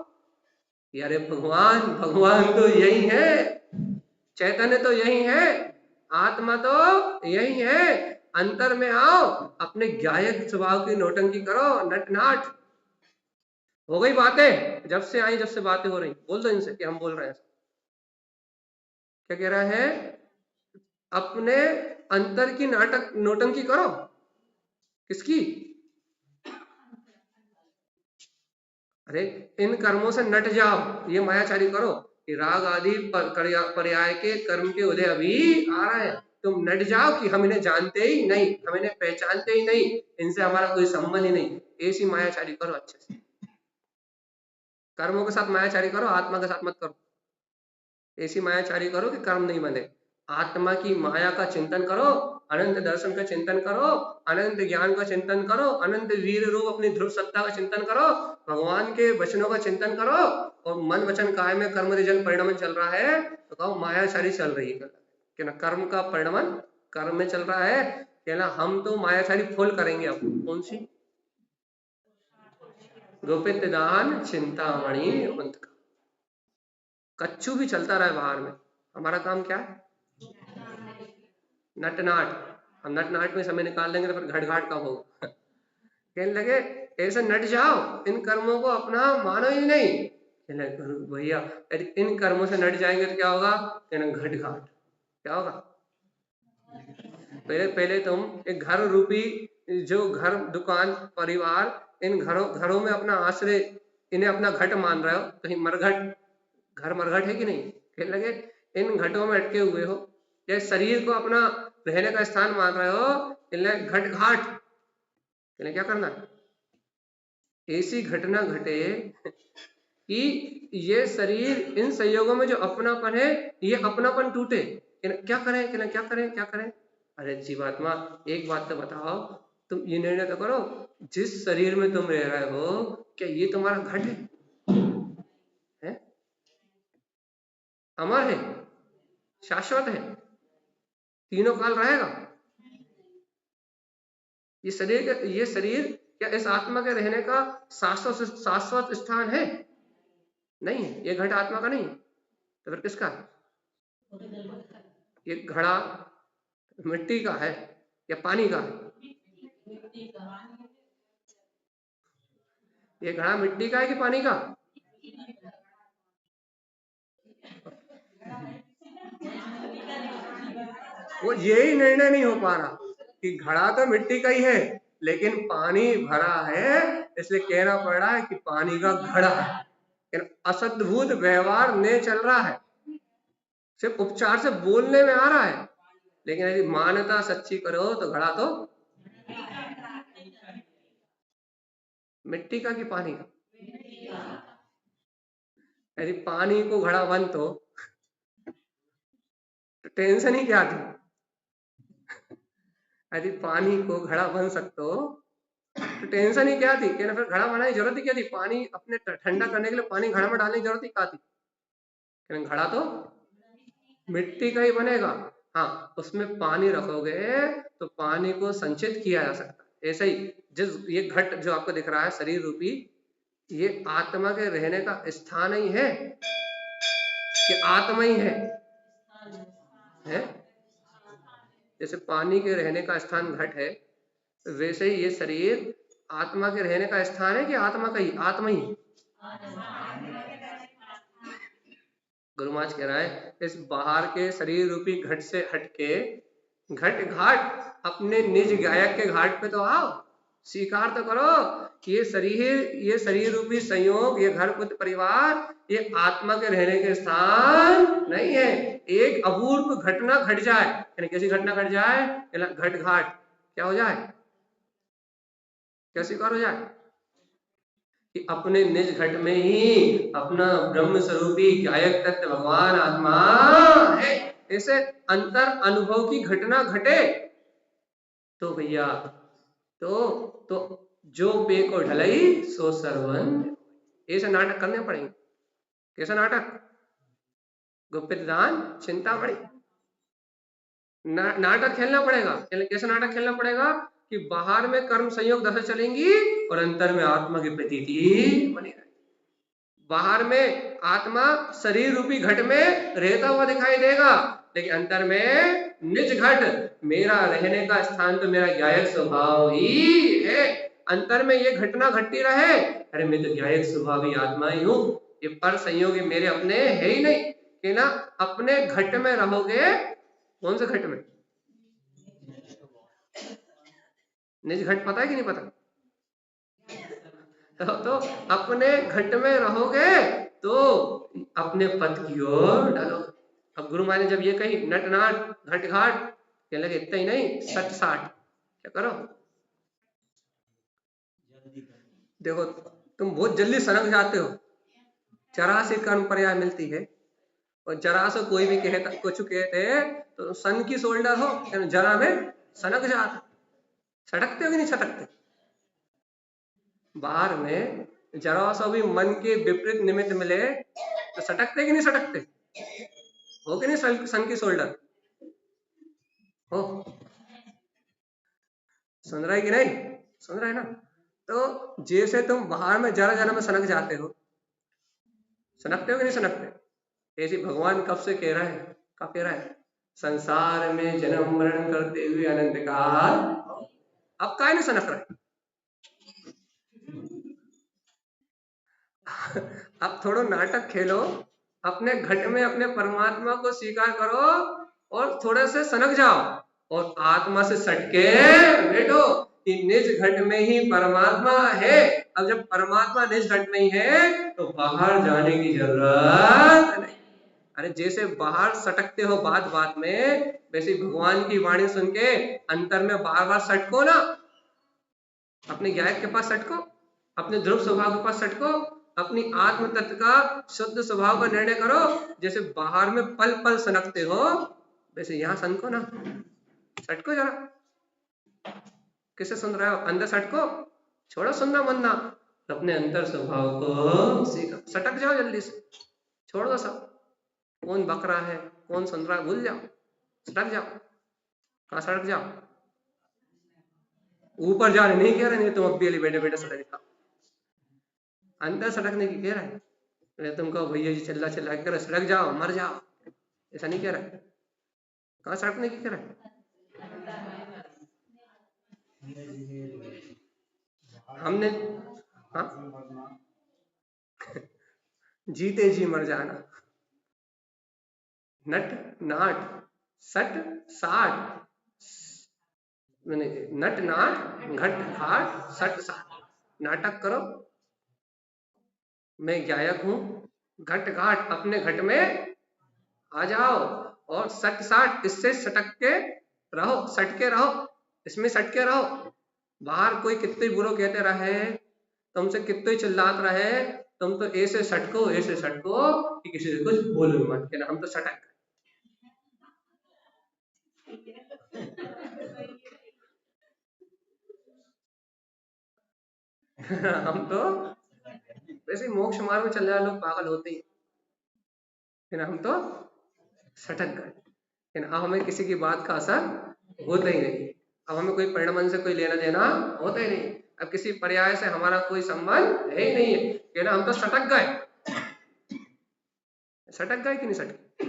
कि अरे भगवान, भगवान तो यही है, चैतन्य तो यही है, आत्मा तो यही है, अंतर में आओ, अपने ज्ञायक स्वभाव की नौटंकी करो, नट नाट। हो गई बातें? जब से आई, जब से बातें हो रही, बोल दो इनसे कि हम बोल रहे हैं। क्या कह रहा है? अपने अंतर की नाटक नौटंकी करो। किसकी? अरे इन कर्मों से नट जाओ, ये मायाचारी करो कि राग आदि पर्याय के कर्म के उदय अभी आ रहे हैं, तुम नट जाओ कि हम इन्हें जानते ही नहीं, हम इन्हें पहचानते ही नहीं, इनसे हमारा कोई संबंध ही नहीं, ऐसी मायाचारी करो अच्छे से। कर्मों के साथ मायाचारी करो, आत्मा के साथ मत करो। ऐसी मायाचारी करो कि कर्म नहीं बने। आत्मा की माया का चिंतन करो, अनंत दर्शन का चिंतन करो, अनंत ज्ञान का चिंतन करो, अनंत वीर रूप अपनी ध्रुव सत्ता का चिंतन करो, भगवान के वचनों का चिंतन करो, और मन वचन काय में कर्म रिजन परिणमन चल रहा है तो कहो मायाचारी चल रही है कि ना, कर्म का परिणमन कर्म में चल रहा है कि ना। हम तो मायाचारी फुल करेंगे। अब कौन सी? गोपित दान चिंतामणि मंत्र का। कच्चू भी चलता रहा बाहर में, हमारा काम क्या है? नटनाट। हम नटनाट में समय निकाल देंगे तो फिर घट घाट का होगा। कहने लगे ऐसे नट जाओ, इन कर्मों को अपना मानो ही नहीं। कहने लगे भैया यदि इन कर्मों से नट जाएंगे तो क्या होगा? कहना घट घाट। क्या होगा? पहले पहले तुम एक घर रूपी जो घर दुकान परिवार, इन घरों में अपना आश्रय, इन्हें अपना घट मान रहे हो। कहीं मरघट, घर मरघट है कि नहीं? कहने लगे इन घटों में अटके हुए हो, या शरीर को अपना रहने का स्थान मान रहे हो, घट घाट। कहने क्या करना? ऐसी घटना घटे कि ये शरीर इन संयोगों में जो अपनापन है, ये अपनापन टूटे। क्या करें? कहना क्या करें? क्या करें? अरे जीवात्मा एक बात तो बताओ, तुम ये निर्णय तो करो, जिस शरीर में तुम रह रहे हो क्या ये तुम्हारा घट है? अमर है, शाश्वत है, तीनों काल रहेगा? ये शरीर क्या इस आत्मा के रहने का शाश्वत स्थान है? नहीं है। ये घट आत्मा का नहीं है तो फिर किसका? ये घड़ा मिट्टी का है या पानी का है? ये घड़ा मिट्टी का है कि पानी का? वो यही निर्णय नहीं हो पा रहा कि घड़ा तो मिट्टी का ही है लेकिन पानी भरा है, इसलिए कहना पड़ रहा है कि पानी का घड़ा है। असद्भुत व्यवहार ने चल रहा है, सिर्फ उपचार से बोलने में आ रहा है, लेकिन यदि मान्यता सच्ची करो तो घड़ा तो मिट्टी का कि पानी का? यदि पानी को घड़ा बन तो टेंशन ही क्या थी? यदि पानी को घड़ा बन सकते हो तो टेंशन ही क्या थी? फिर घड़ा बनाने की जरूरत ही क्या थी? पानी अपने ठंडा करने के लिए पानी घड़ा में डालने की जरूरत ही क्या थी? घड़ा तो मिट्टी का ही बनेगा। हाँ, उसमें पानी रखोगे तो पानी को संचित किया जा सकता है। ऐसे ही ये घट जो आपको दिख रहा है शरीर रूपी, ये आत्मा के रहने का स्थान ही है कि आत्मा ही है? जैसे पानी के रहने का स्थान घट है, वैसे ही ये शरीर आत्मा के रहने का स्थान है कि आत्मा का ही? आत्मा ही। गुरु महाराज कह रहा है इस बाहर के शरीर रूपी घट से हटके घट घाट अपने निज गायक के घाट पे तो आओ, स्वीकार तो करो कि ये शरीर रूपी संयोग, ये घर पुत्र परिवार, ये आत्मा के रहने के स्थान नहीं है। एक अपूर्व घटना घट जाए, यानी कैसी घटना घट जाए? घट घाट क्या हो जाए? क्या स्वीकार हो जाए? कि अपने निज घट में ही अपना ब्रह्म स्वरूपी गायक तत्व भगवान आत्मा है। ऐसे अंतर अनुभव की घटना घटे तो भैया तो जो पे को ढलई सो सरवन, ऐसे नाटक करने पड़ेंगे। कैसा नाटक? गुप्त दान चिंतामणि नाटक खेलना पड़ेगा। कैसा नाटक खेलना पड़ेगा? कि बाहर में कर्म संयोग दशा चलेंगी और अंतर में आत्मा की प्रतीति बनी रहेगी। बाहर में आत्मा शरीर रूपी घट में रहता हुआ दिखाई देगा, लेकिन अंतर में निज घट, मेरा रहने का स्थान तो मेरा ज्ञायक स्वभाव ही है। अंतर में ये घटना घटती रहे, अरे मैं तो ज्ञायक स्वभावी आत्मा ही हूँ, ये पर संयोगी मेरे अपने है ही नहीं। कि ना अपने घट में रहोगे। कौन से घट में? निज घट पता है कि नहीं पता? तो अपने घट में रहोगे तो अपने पद की ओर डालो। अब गुरु माने जब ये कही नटनाट घट घाट, कहने लगे इतना ही नहीं, सट साठ क्या करो? देखो तुम बहुत जल्दी सनक जाते हो, चरासी कर्म पर्याय मिलती है। और जरा से कोई भी कहता कुछ कहते तो सन की शोल्डर हो, जरा में सनक जाता। सटकते हो कि नहीं सटकते? बाहर में जरा सा भी मन के विपरीत निमित्त मिले तो सटकते कि नहीं सटकते? हो कि नहीं सन की शोल्डर? हो? सुन रहा है कि नहीं? सुन रहा है ना? तो जैसे तुम बाहर में जरा जरा में सनक जाते हो, सनकते हो कि नहीं सनकते? ऐसे भगवान कब से कह रहा है, कब कह रहा है? संसार में जन्म मरण करते हुए अनंत काल, अब काहे नहीं सनक रहे? अब थोड़ा नाटक खेलो, अपने घट में अपने परमात्मा को स्वीकार करो और थोड़े से सनक जाओ और आत्मा से सटके बैठो कि निज घट में ही परमात्मा है। अब जब परमात्मा निज घट में ही है तो बाहर जाने की जरूरत नहीं। अरे जैसे बाहर सटकते हो बात बात में, वैसे भगवान की वाणी सुन के अंतर में बार बार सटको ना। अपने गायक के पास सटको, अपने ध्रुव स्वभाव के पास सटको, अपनी आत्म तत्व का शुद्ध स्वभाव का निर्णय करो। जैसे बाहर में पल पल सनकते हो वैसे यहाँ सनको ना, सटको जरा। किसे सुन रहे हो? अंदर सटको, छोड़ो सुनना मनना, अपने अंतर स्वभाव को सीखो, सटक जाओ जल्दी से, छोड़ दो सब। कौन बक रहा है, कौन सुन रहा है, भूल जाओ, सटक जाओ। कहाँ सटक जाओ? ऊपर जाने नहीं कह रहे, नहीं तुम अब भी बैठे बैठे सटक जाओ, अंदर सटकने की कह रहा है। अरे तुम कहो भैया जी चिल्ला चिल्ला कर सटक जाओ, मर जाओ, ऐसा नहीं कह रहा है। कहाँ सटकने की कह रहा है? हमने हाँ जीते जी मर जाना, नट नाट सट साट, नट नाट घट घाट सट साट। नाटक करो, मैं गायक हूं, घट घाट अपने घट में आ जाओ और सट साट इससे सटक के रहो, सटके रहो, इसमें सटके रहो। बाहर कोई कितने बुरो कहते रहे, तुमसे कितने चिल्लात रहे, तुम तो ऐसे सटको कि किसी से कुछ बोलो मत, कहना हम तो सटक हम तो वैसे मोक्ष मार्ग में चलने वाले लोग पागल होते ही, लेकिन हम तो सटक गए। लेकिन अब हमें किसी की बात का असर होता ही नहीं, अब हमें कोई परिणाम से कोई लेना देना होता ही नहीं, अब किसी पर्याय से हमारा कोई संबंध है ही नहीं है, कहना हम तो सटक गए। सटक गए कि नहीं सटके?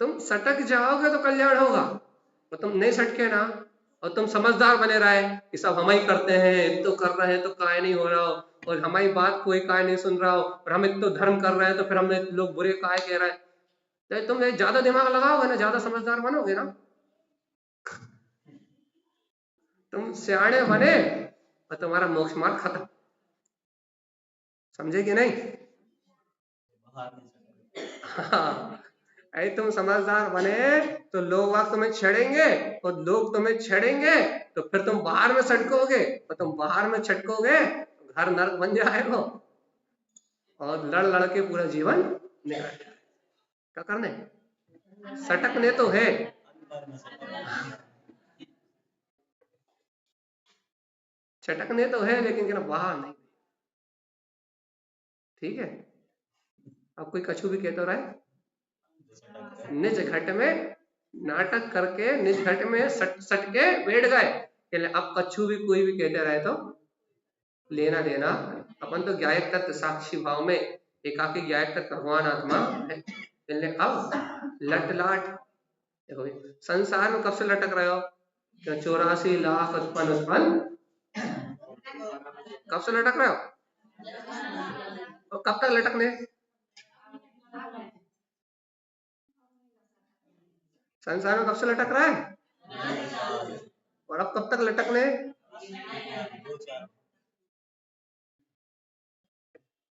तुम सटक जाओगे तो कल्याण होगा, और तुम नहीं सटके ना और तुम समझदार बने रहे कि सब हम ही करते हैं, तो कर रहे हैं तो काय नहीं हो रहा हो, और हमारी बात कोई काय नहीं सुन रहा हो, और हम एक तो धर्म कर रहे हैं तो फिर हमें लोग बुरे काय कह रहे हैं, तो तुम ज्यादा दिमाग लगाओगे ना, ज्यादा समझदार बनोगे ना, तुम सियाणे बने और तुम्हारा मोक्ष मार्ग खत्म। समझे कि नहीं? हाँ, अरे तुम समझदार बने तो लोग वाग तुम्हें छेड़ेंगे, और लोग तुम्हें छेड़ेंगे तो फिर तुम बाहर में सटकोगे, और तुम बाहर में छटकोगे तो घर नर्क बन जाएगा और लड़ लड़ के पूरा जीवन निकल जाएगा। क्या करने? सटकने तो है, छटकने तो है, लेकिन क्या बाहर नहीं। ठीक है, अब कोई कछु भी कहते रहे, निज घट में नाटक करके निज घट में सट के बैठ गए। अब कछु भी कोई भी कहते रहे तो लेना देना, अपन तो गायक तत्व साक्षी भाव में एकाकी गायक तत्व भगवान आत्मा है। अब लट लाट देखो, संसार में कब से लटक रहे हो? 84 लाख उत्पन्न कब से लटक रहे हो? और कब तक लटकने? संसार में कब से लटक रहा है और अब कब तक लटकने?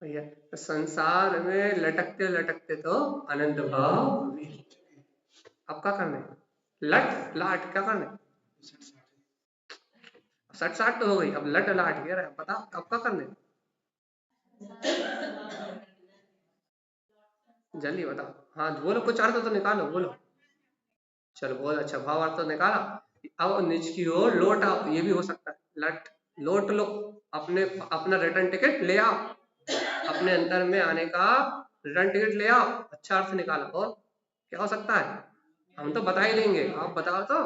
भैया तो संसार में लटकते लटकते तो अनंत भाव, अब क्या करने? लट लाट क्या करने? सट साट तो हो गई, अब लट लाट कह रहे हैं, पता अब क्या करने? जल्दी बताओ। हाँ बोलो, कुछ अर्थ तो निकालो, बोलो। चलो बहुत अच्छा, भाव अर्थ तो निकाला। अब निज की ओर लौट आओ, ये भी हो सकता है। लट लौट लो, अपने अपना रिटर्न टिकट ले आओ, अपने अंतर में आने का रिटर्न टिकट ले आओ। अच्छा अर्थ निकालो। और क्या हो सकता है? हम तो बता ही देंगे, आप बताओ तो।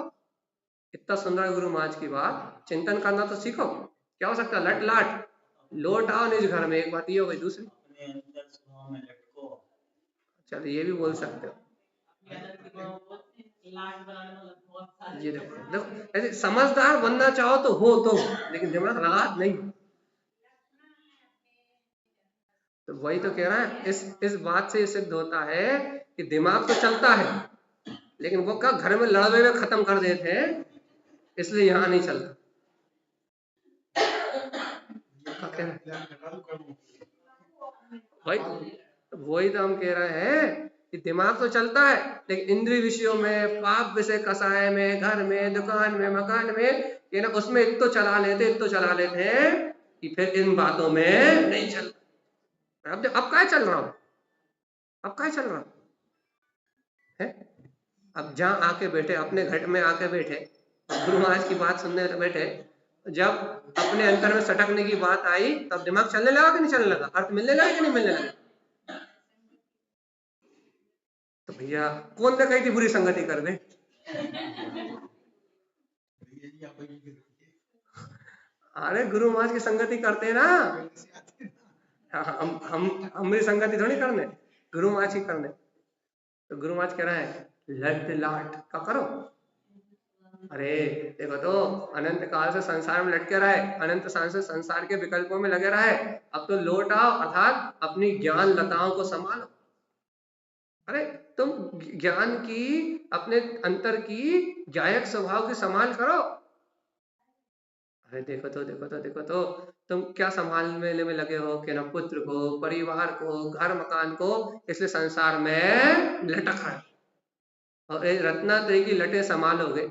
इतना सुंदर गुरु महाराज की बात, चिंतन करना तो सीखो। क्या हो सकता है? लट लाट, लौट आओ निज घर में, एक बात ये हो गई। दूसरी, चलो ये भी बोल सकते हो। ये देखो देखो, ऐसे समझदार बनना चाहो तो हो, तो लेकिन दिमाग लगा नहीं। तो वही तो कह रहा है, इस बात से ये सिद्ध होता है कि दिमाग तो चलता है, लेकिन वो क्या घर में लड़वे में खत्म कर देते हैं, इसलिए यहाँ नहीं चलता। भाई वही तो हम कह रहे हैं कि दिमाग तो चलता है, लेकिन इंद्रिय विषयों में, पाप विषय कसाय में, घर में, दुकान में, मकान में, ये ना उसमें इतो चला लेते हैं कि फिर इन बातों में नहीं चल। अब क्या चल रहा हूँ, अब क्या चल रहा है? अब जहाँ आके बैठे, अपने घर में आके बैठे, गुरु महाराज की बात सुनने बैठे, जब अपने अंतर में सटकने की बात आई, तब दिमाग चलने लगा कि नहीं चलने लगा? अर्थ मिलने लगा कि नहीं मिलने लगा? तो भैया कौन ने कही थी बुरी संगति कर दे? अरे गुरु महाराज की संगति करते हैं ना। हम भी संगति थोड़ी करने, गुरु महाराज की करने। तो गुरु महाराज कह रहे हैं लट लाट का करो। अरे देखो तो, अनंत काल से संसार में लटके रहे, अनंत काल से संसार के विकल्पों में लगे रहे, अब तो लौट आओ, अर्थात अपनी ज्ञान लताओं को संभालो। अरे तुम ज्ञान की, अपने अंतर की गायक स्वभाव की संभाल करो। अरे देखो तो तुम क्या संभालने में लगे हो कि ना पुत्र को, परिवार को, घर मकान को, इसलिए संसार में लटक है। और ये रत्नात्रयी की लटें संभालोगे,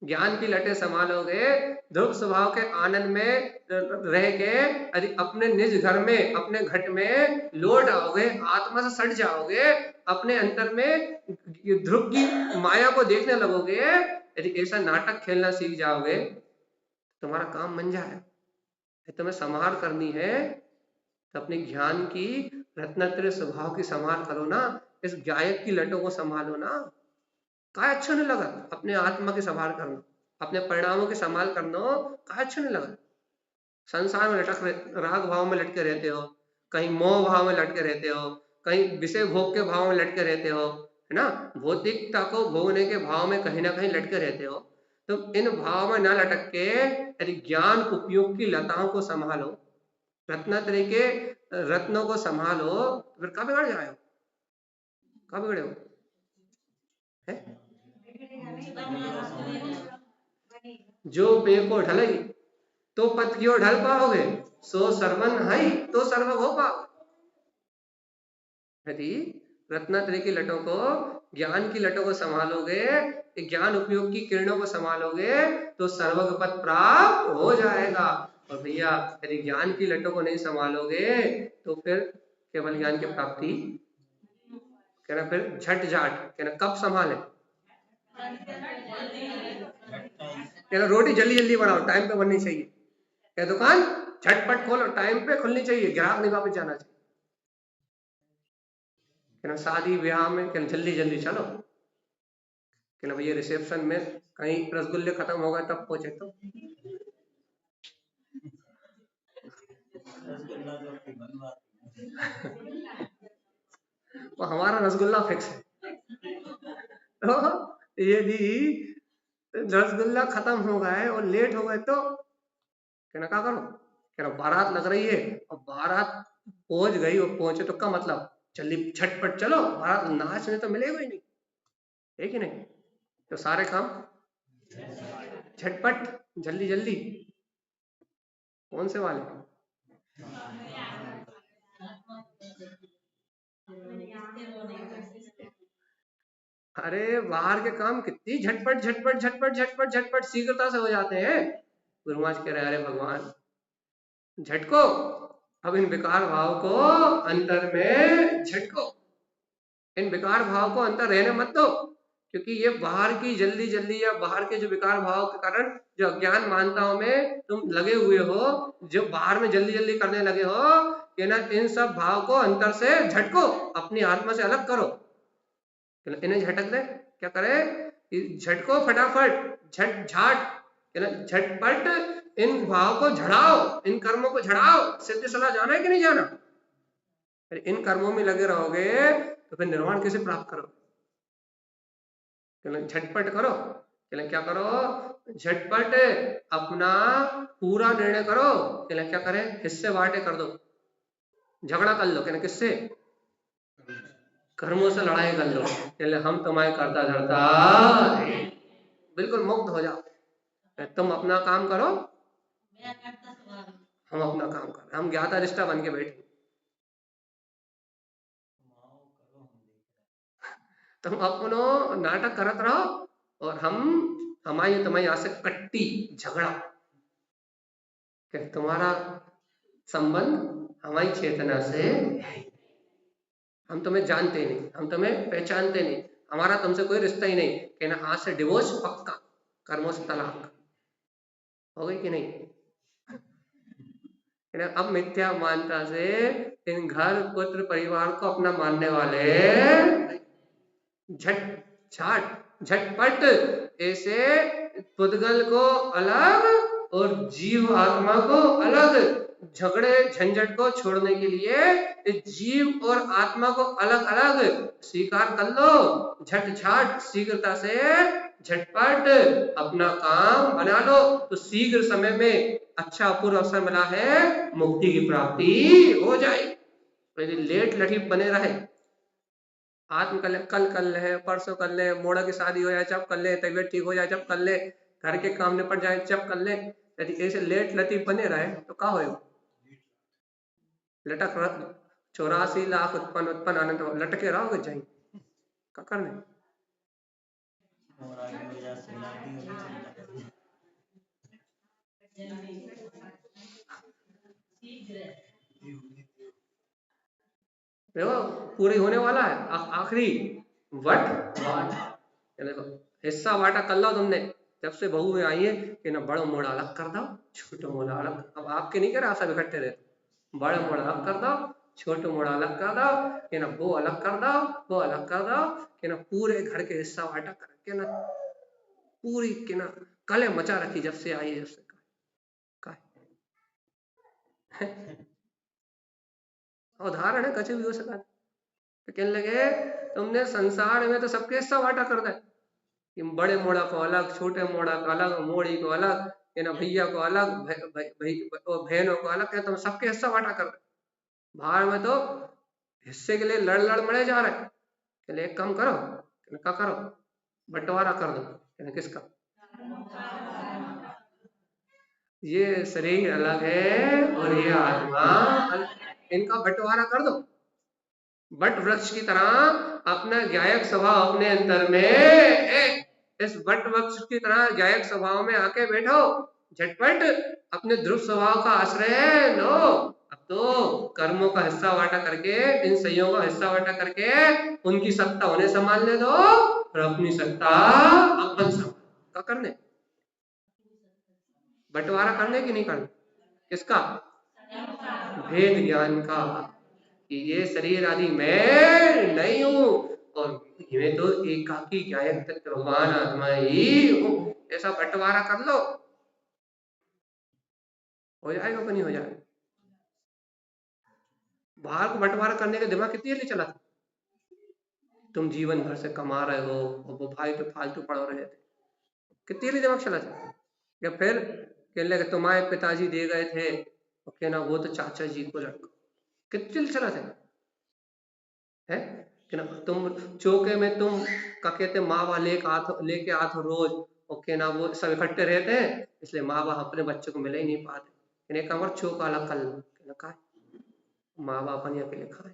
ज्ञान की लटें संभालोगे, ध्रुव स्वभाव के आनंद में रह के यदि अपने निज घर में, अपने घट में लौट आओगे, आत्मा से सट जाओगे, अपने अंतर में ध्रुव की माया को देखने लगोगे, यदि ऐसा नाटक खेलना सीख जाओगे, तुम्हारा काम बन जाएगा। तुम्हें संभाल करनी है तो अपने ज्ञान की रत्नत्रय स्वभाव की संभाल करो ना, इस गायक की लटों को संभालो ना। क्या अच्छा नहीं लगा अपने आत्मा की संभाल करना, अपने परिणामों की संभाल करना, क्या अच्छा नहीं लगा? संसार में राग भाव में लटके रहते हो, कहीं मोह भाव में लटके रहते हो, कहीं विषय भोग के भाव में लटके रहते हो, है ना, भौतिकता को भोगने के भाव में कहीं ना कहीं लटके रहते हो। तो इन भाव में न लटक के यदि ज्ञान उपयोग की लताओं को संभालो, रत्नात्रय के रत्नों को संभालो, फिर कब बिगड़ जाए हो? कब बिगड़े हो? जो पे को ढलई तो पथ की ओर ढल पाओगे, सो सर्वन हई तो सर्वग हो पाओगे। यदि रत्नात्रय की लटों को, ज्ञान की लटों को संभालोगे, ज्ञान उपयोग की किरणों को संभालोगे, तो सर्वग पद प्राप्त हो जाएगा। और भैया यदि ज्ञान की लटों को नहीं संभालोगे तो फिर केवल ज्ञान की प्राप्ति, कहना फिर झट जाट, कहना कब संभाले? कहना रोटी जल्दी जल्दी बनाओ, टाइम पे बननी चाहिए। क्या दुकान झटपट खोलो, टाइम पे खुलनी चाहिए, ग्राहक नहीं वापस जाना चाहिए। कहना शादी ब्याह में कहना जल्दी जल्दी चलो, कहना भैया रिसेप्शन में कहीं रसगुल्ले खत्म हो गए तब पहुंचे तो। वो हमारा रसगुल्ला फिक्स है। तो यदि रसगुल्ला खत्म हो गए और लेट हो गए तो कहना क्या करो? कहना बारात लग रही है, और बारात पहुंच गई, और पहुंचे तो क्या मतलब, जल्दी झटपट चलो, बारात नाचने तो मिलेगा ही नहीं, है कि नहीं? तो सारे काम झटपट, जल्दी जल्दी, कौन से वाले? अरे बाहर के काम कितनी झटपट झटपट झटपट झटपट झटपट शीघ्रता से हो जाते हैं। गुरु महाराज कह रहे अरे भगवान, झटको अब इन विकार भाव को अंतर में झटको, इन विकार भाव को अंतर रहने मत दो, क्योंकि ये बाहर की जल्दी जल्दी या बाहर के जो विकार भाव के कारण जो अज्ञान मानताओं में तुम लगे हुए हो, जो बाहर में जल्दी जल्दी करने लगे हो, कि ना इन सब भाव को अंतर से झटको, अपनी आत्मा से अलग करो, इन्हें झटक दे। क्या करे? झटको फटाफट, झट झाट, झटपट इन भाव को झड़ाओ, इन कर्मों को झड़ाओ। सिद्ध सलाह जाना है कि नहीं जाना? इन कर्मों में लगे रहोगे तो फिर निर्वाण कैसे प्राप्त करोगे? झटपट करो, क्या करो? झटपट अपना पूरा निर्णय करो। क्या करें? हिस्से बांटे कर दो, झगड़ा कर लो। किससे? कर्मों से लड़ाई कर लो। हम तुम्हारे करता धरता बिल्कुल मुक्त हो जाओ। तुम अपना काम करो, हम अपना काम करें। हम ज्ञाता निष्ठा बन के बैठे, तुम अपनो नाटक करत रहो और हम हमारी तुम्हारी यहाँ से कट्टी झगड़ा, कि तुम्हारा संबंध हमारी चेतना से है। हम तुम्हें जानते नहीं, हम तुम्हें पहचानते नहीं, हमारा तुमसे कोई रिश्ता ही नहीं। कि ना आज से डिवोर्स पक्का, कर्मों से तलाक हो गई कि नहीं? अब मिथ्या मानता से इन घर पुत्र परिवार को अपना मानने वाले झटपट ऐसे पुद्गल को अलग और जीव आत्मा को अलग, झगड़े झंझट को छोड़ने के लिए जीव और आत्मा को अलग अलग स्वीकार कर लो। झट शीघ्रता से झटपट अपना काम बना लो, तो शीघ्र समय में अच्छा अपूर्व अवसर मिला है, मुक्ति की प्राप्ति हो जाए। यदि लेट लठीफ बने रहे, आत्म कल कर ले, परसों कर ले, मोड़ा की शादी हो जाए जब कर ले, तबीयत ठीक हो जाए जब कर ले, घर के काम निपट जाए जब कर ले, यदि ऐसे लेट लतीफ बने रहे तो क्या होगा? लटक 84 लाख उत्पन्न आनंद लटके रहोगे जाए क्या करने? देखो पूरी होने वाला है, आखिरी वट देखो हिस्सा बांटा कर लो तुमने। जब से बहू में आई है कि ना बड़ा मोड़ा अलग कर दो, छोटा मोड़ा अलग। अब आपके नहीं कह रहा, सब इकट्ठे रहे, बड़ा मोड़ा अलग कर दो, छोटे मोड़ा अलग कर दो, कि ना वो अलग कर दो, वो अलग कर दो, कि ना पूरे घर के हिस्सा बांटा करके ना पूरी कि ना कले मचा रखी जब से आई है, जब से उदाहरण है, कछ भी हो सका। तो कहने लगे तुमने संसार में तो सबके हिस्सा बांटा कर दे, बड़े मोड़ा को अलग, छोटे मोड़ा को अलग, मोड़ी को अलग, है ना भैया को अलग, बहनों को अलग, तुम सबके हिस्सा बांटा कर दे। बाहर में तो हिस्से के लिए लड़ लड़ मरे जा रहे। कहले एक काम करो, क्या करो? बंटवारा कर दो। कहने किसका? ये शरीर अलग है और ये आत्मा अलग, इनका बंटवारा कर दो। बट वृक्ष की तरह अपना गायक स्वभाव अपने अंदर में, इस बट वृक्ष की तरह गायक स्वभाव में आके बैठो, झटपट अपने ध्रुव स्वभाव का आश्रय लो। अब तो कर्मों का हिस्सा बांटा करके, इन संयोगों का हिस्सा बांटा करके उनकी सत्ता उन्हें संभालने दो और अपनी सत्ता अपन संभाल। क्या करने? बंटवारा करने की नहीं करने? किसका? भेद ज्ञान का, कि ये शरीर आदि मैं नहीं हूँ और मैं तो एकाकी गायक तत्ववान आत्मा ही हूँ। ऐसा बंटवारा कर लो, हो जाएगा कि नहीं हो जाएगा? बाहर को बंटवारा करने का दिमाग कितनी जल्दी चला था। तुम जीवन भर से कमा रहे हो और वो भाई तो फालतू पड़ रहे थे, कितनी जल्दी दिमाग चला था। या फिर कहने लगे तुम्हारे पिताजी दे गए थे, और कहना वो तो चाचा जी को लड़का, कितनी जल्दी चला था है कि ना। तुम चौके में तुम क्या कहते माँ बाप लेके आते रोज, ओके ना, वो सब इकट्ठे रहते हैं, इसलिए माँ बाप अपने बच्चों को मिले ही नहीं पाते। एक कमर चौका अलग कर लो, खाए माँ बाप नहीं अकेले खाए।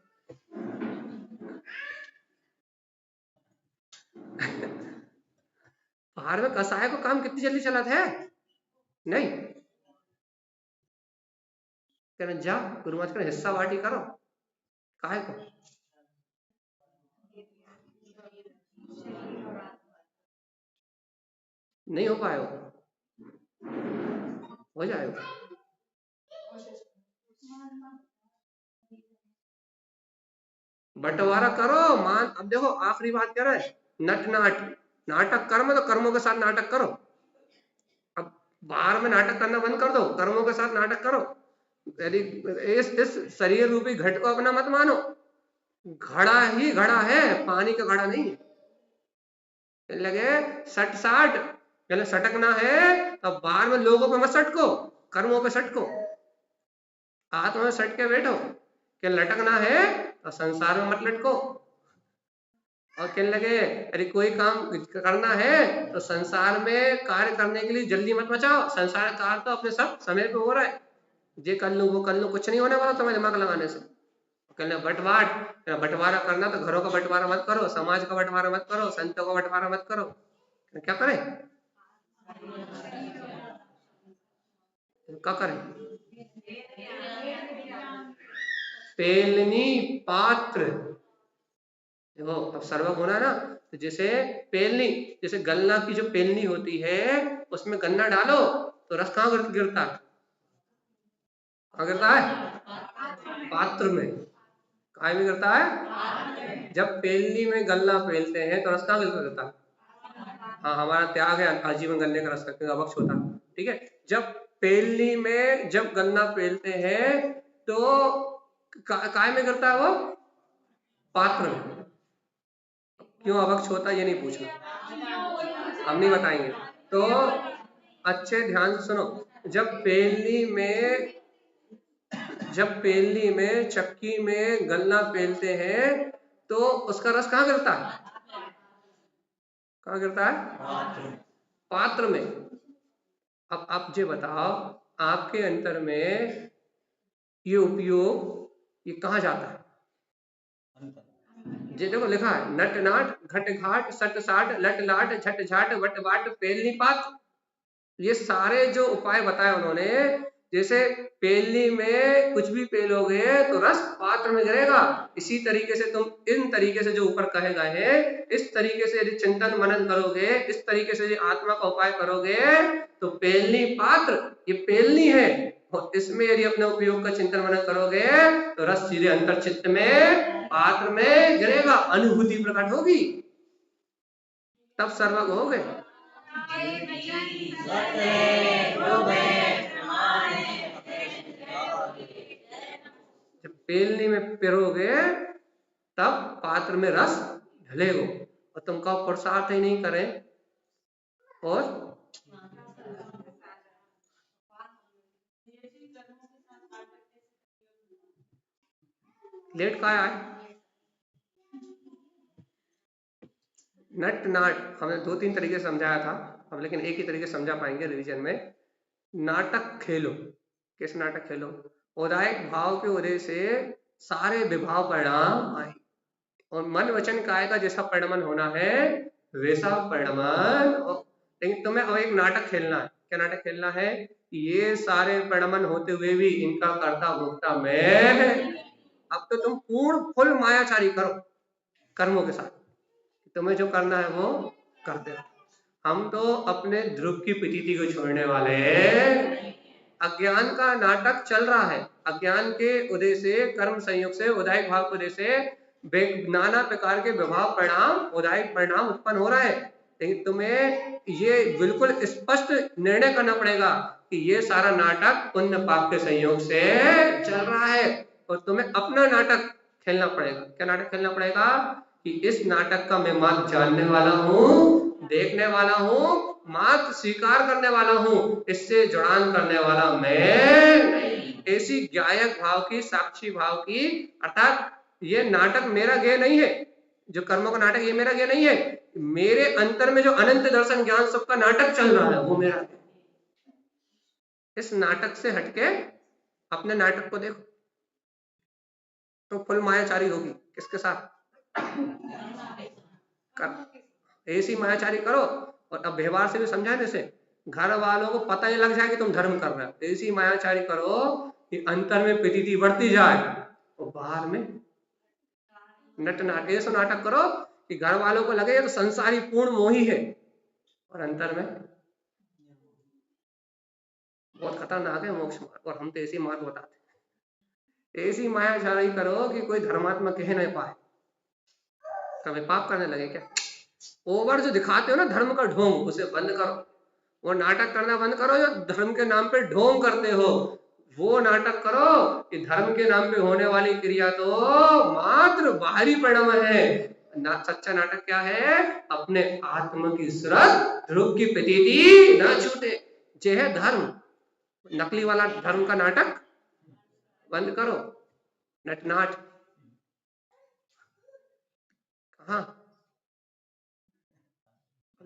बाहर में कसाय को काम कितनी जल्दी चला था नहीं? कहना जा गुरु महाराज कहना हिस्सा बाटी करो, काहे को? नहीं हो पाएगा, हो जाएगा। बंटवारा करो मान। अब देखो आखिरी बात कह रहा है, नट नाटक कर्म, तो कर्मों के साथ नाटक करो। अब बाहर में नाटक करना बंद कर दो, कर्मों के साथ नाटक करो। यदि इस शरीर रूपी घट को अपना मत मानो, घड़ा ही घड़ा है, पानी का घड़ा नहीं है। लगे सट साट, पहले सटकना है अब बाहर में लोगों पे मत सटको, कर्मों पे सटको। आत्मा में सट के बैठो। क्या लटकना है तो संसार में मत लटको। और कहने लगे अरे कोई काम करना है तो संसार में कार्य करने के लिए जल्दी मत मचाओ, संसार कार्य तो अपने सब समय पे हो रहा है, ये कर लूं वो कर लूं, कुछ नहीं होने वाला तुम्हें दिमाग लगाने से। कहना बंटवारा करना तो घरों का बंटवारा मत करो, समाज का बंटवारा मत करो, संतों का बंटवारा मत करो। क्या करें? क्या करें? पेलनी पात्र। देखो अब सर्वक होना है ना, तो जैसे पेलनी, जैसे गन्ना की जो पेलनी होती है उसमें गन्ना डालो तो रस कहाँ गिरता है? कहाँ गिरता है? पात्र में। कहाँ में गिरता है? जब पेलनी में गन्ना पेलते हैं तो रस कहाँ गिरता है? हाँ, हमारा त्याग है आजीवन गन्ने का रस का अवक्ष होता है, ठीक है। जब पेलनी में जब गन्ना पेलते हैं तो काय में गिरता है वो? पात्र में। क्यों अवक्ष होता है ये नहीं पूछना, हम नहीं बताएंगे। तो अच्छे ध्यान से सुनो, जब पेलनी में चक्की में गन्ना पेलते हैं तो उसका रस कहाँ गिरता है? कहाँ गिरता है? पात्र में। अब आप ये बताओ आपके अंतर में ये उपयोग ये कहाँ जाता है? ये देखो लिखा है नट नाट घट घाट सट साट लट लाट झट झाट वट वाट पेलनी पात्र। ये सारे जो उपाय बताए उन्होंने, जैसे पेलनी में कुछ भी पेलोगे तो रस पात्र में गिरेगा, इसी तरीके से तुम इन तरीके से जो ऊपर कहे गए हैं इस तरीके से यदि चिंतन मनन करोगे, इस तरीके से यदि आत्मा का उपाय करोगे तो पेलनी पात्र, ये पेलनी है और इसमें यदि अपने उपयोग का चिंतन मनन करोगे तो रस सीधे अंतर चित्त में पात्र में गिरेगा, अनुभूति प्रकट होगी, तब सर्वग हो गए। जब पेलनी में पिरोगे तब पात्र में रस ढलेगो, और तुमका पुरुषार्थ ही नहीं करें और लेट का आए। नट नाट हमने 2-3 तरीके से समझाया था, हम लेकिन एक ही तरीके से समझा पाएंगे रिवीजन में। नाटक खेलो, किस नाटक खेलो? उदायक भाव के उदय से सारे विभाव परिणाम आए, और मन वचन काय का जैसा परिणमन होना है वैसा परिणमन। लेकिन तुम्हें अब एक नाटक खेलना है। क्या नाटक खेलना है? ये सारे परिणमन होते हुए भी इनका कर्ता भोक्ता मैं। अब तो तुम पूर्ण फुल मायाचारी करो कर्मों के साथ, तुम्हें जो करना है वो करते हो। हम तो अपने ध्रुव की प्रतीति को छोड़ने वाले हैं। अज्ञान का नाटक चल रहा है, अज्ञान के उदय से कर्म संयोग से उदायक भाव के उदय से नाना प्रकार के विभाव परिणाम उदायक परिणाम उत्पन्न हो रहा है। लेकिन तुम्हें ये बिल्कुल स्पष्ट निर्णय करना पड़ेगा कि ये सारा नाटक पुण्य पाप के संयोग से चल रहा है, और तुम्हें अपना नाटक खेलना पड़ेगा। क्या नाटक खेलना पड़ेगा? कि इस नाटक का मैं मात्र जानने वाला हूँ, देखने वाला हूँ, मात्र स्वीकार करने वाला हूँ, इससे जुड़ान करने वाला मैं। ऐसी ज्ञायक भाव की, साक्षी भाव की, अर्थात ये नाटक मेरा गेय नहीं है, जो कर्मों का नाटक ये मेरा गेय नहीं है, मेरे अंतर में जो अनंत दर्शन ज्ञान सुख का नाटक चल रहा है वो मेरा। इस नाटक से हटके अपने नाटक को देखो तो फुल मायाचारी होगी। किसके साथ? ऐसी मायाचारी करो, और अब व्यवहार से भी समझा, जैसे घर वालों को पता ही लग जाए कि तुम धर्म कर रहे हो, ऐसी मायाचारी करो कि अंतर में प्रतीति बढ़ती जाए और बाहर में नट नाटक, ऐसा नाटक करो कि घर वालों को लगे ये तो संसारी पूर्ण मोही है, और अंतर में बहुत खतरनाक है मोक्ष मार्ग, और हम तो ऐसी मार्ग बताते हैं। ऐसी मायाशाही करो कि कोई धर्मात्मा कह नहीं पाए, कभी पाप करने लगे क्या? ओवर जो दिखाते हो ना धर्म का ढोंग, उसे बंद करो। वो नाटक करना बंद करो जो धर्म के नाम पे ढोंग करते हो। वो नाटक करो कि धर्म के नाम पे होने वाली क्रिया तो मात्र बाहरी परिणाम है। सच्चा नाटक क्या है? अपने आत्मा की सूरत ध्रुव की प्रतीति न छूटे, जे है धर्म। नकली वाला धर्म का नाटक बंद करो, नटनाट कहाँ,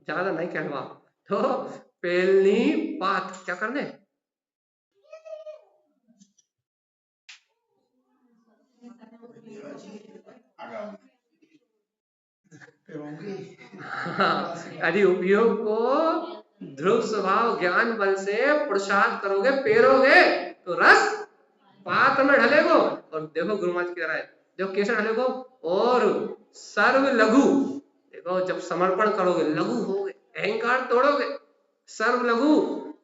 ज्यादा नहीं कहलवा। तो पेलनी पात क्या करने, यदि उपयोग को ध्रुव स्वभाव ज्ञान बल से पुरुषार्थ करोगे, पेरोगे तो रस पात्र में ढलेगो। और देखो गुरु महाराज कह रहा है, देखो कैसे ढलेगो, और सर्व लघु, देखो जब समर्पण करोगे लघु होगे, अहंकार तोड़ोगे, सर्व लघु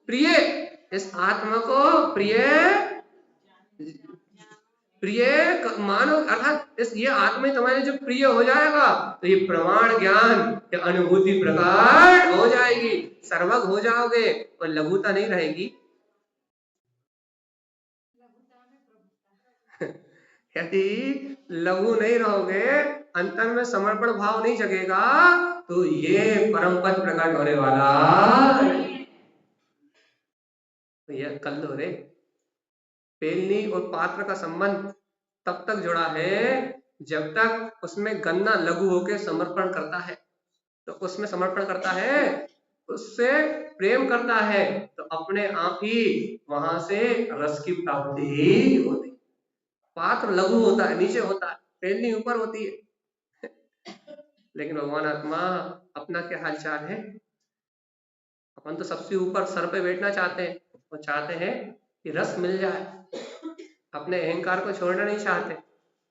प्रिय, इस आत्मा को प्रिय प्रिय मानो, अर्थात इस ये आत्मा तुम्हारे जो प्रिय हो जाएगा तो ये प्रमाण ज्ञान या अनुभूति प्रकट हो जाएगी, सर्वज्ञ हो जाओगे और लघुता नहीं रहेगी। यदि लघु नहीं रहोगे, अंतर में समर्पण भाव नहीं जगेगा, तो ये परम पद प्रकट होने वाला। तो ये कल दो रे, पेलनी और पात्र का संबंध तब तक जुड़ा है जब तक उसमें गन्ना लघु होकर समर्पण करता है, तो उसमें समर्पण करता है, उससे प्रेम करता है, तो अपने आप ही वहां से रस की प्राप्ति होती। पात्र लघु होता है, नीचे होता है, पेलनी ऊपर होती है। लेकिन भगवान आत्मा अपना क्या हालचाल है, अपन तो सबसे ऊपर सर पे बैठना चाहते हैं, वो चाहते हैं कि रस मिल जाए, अपने अहंकार को छोड़ना नहीं चाहते,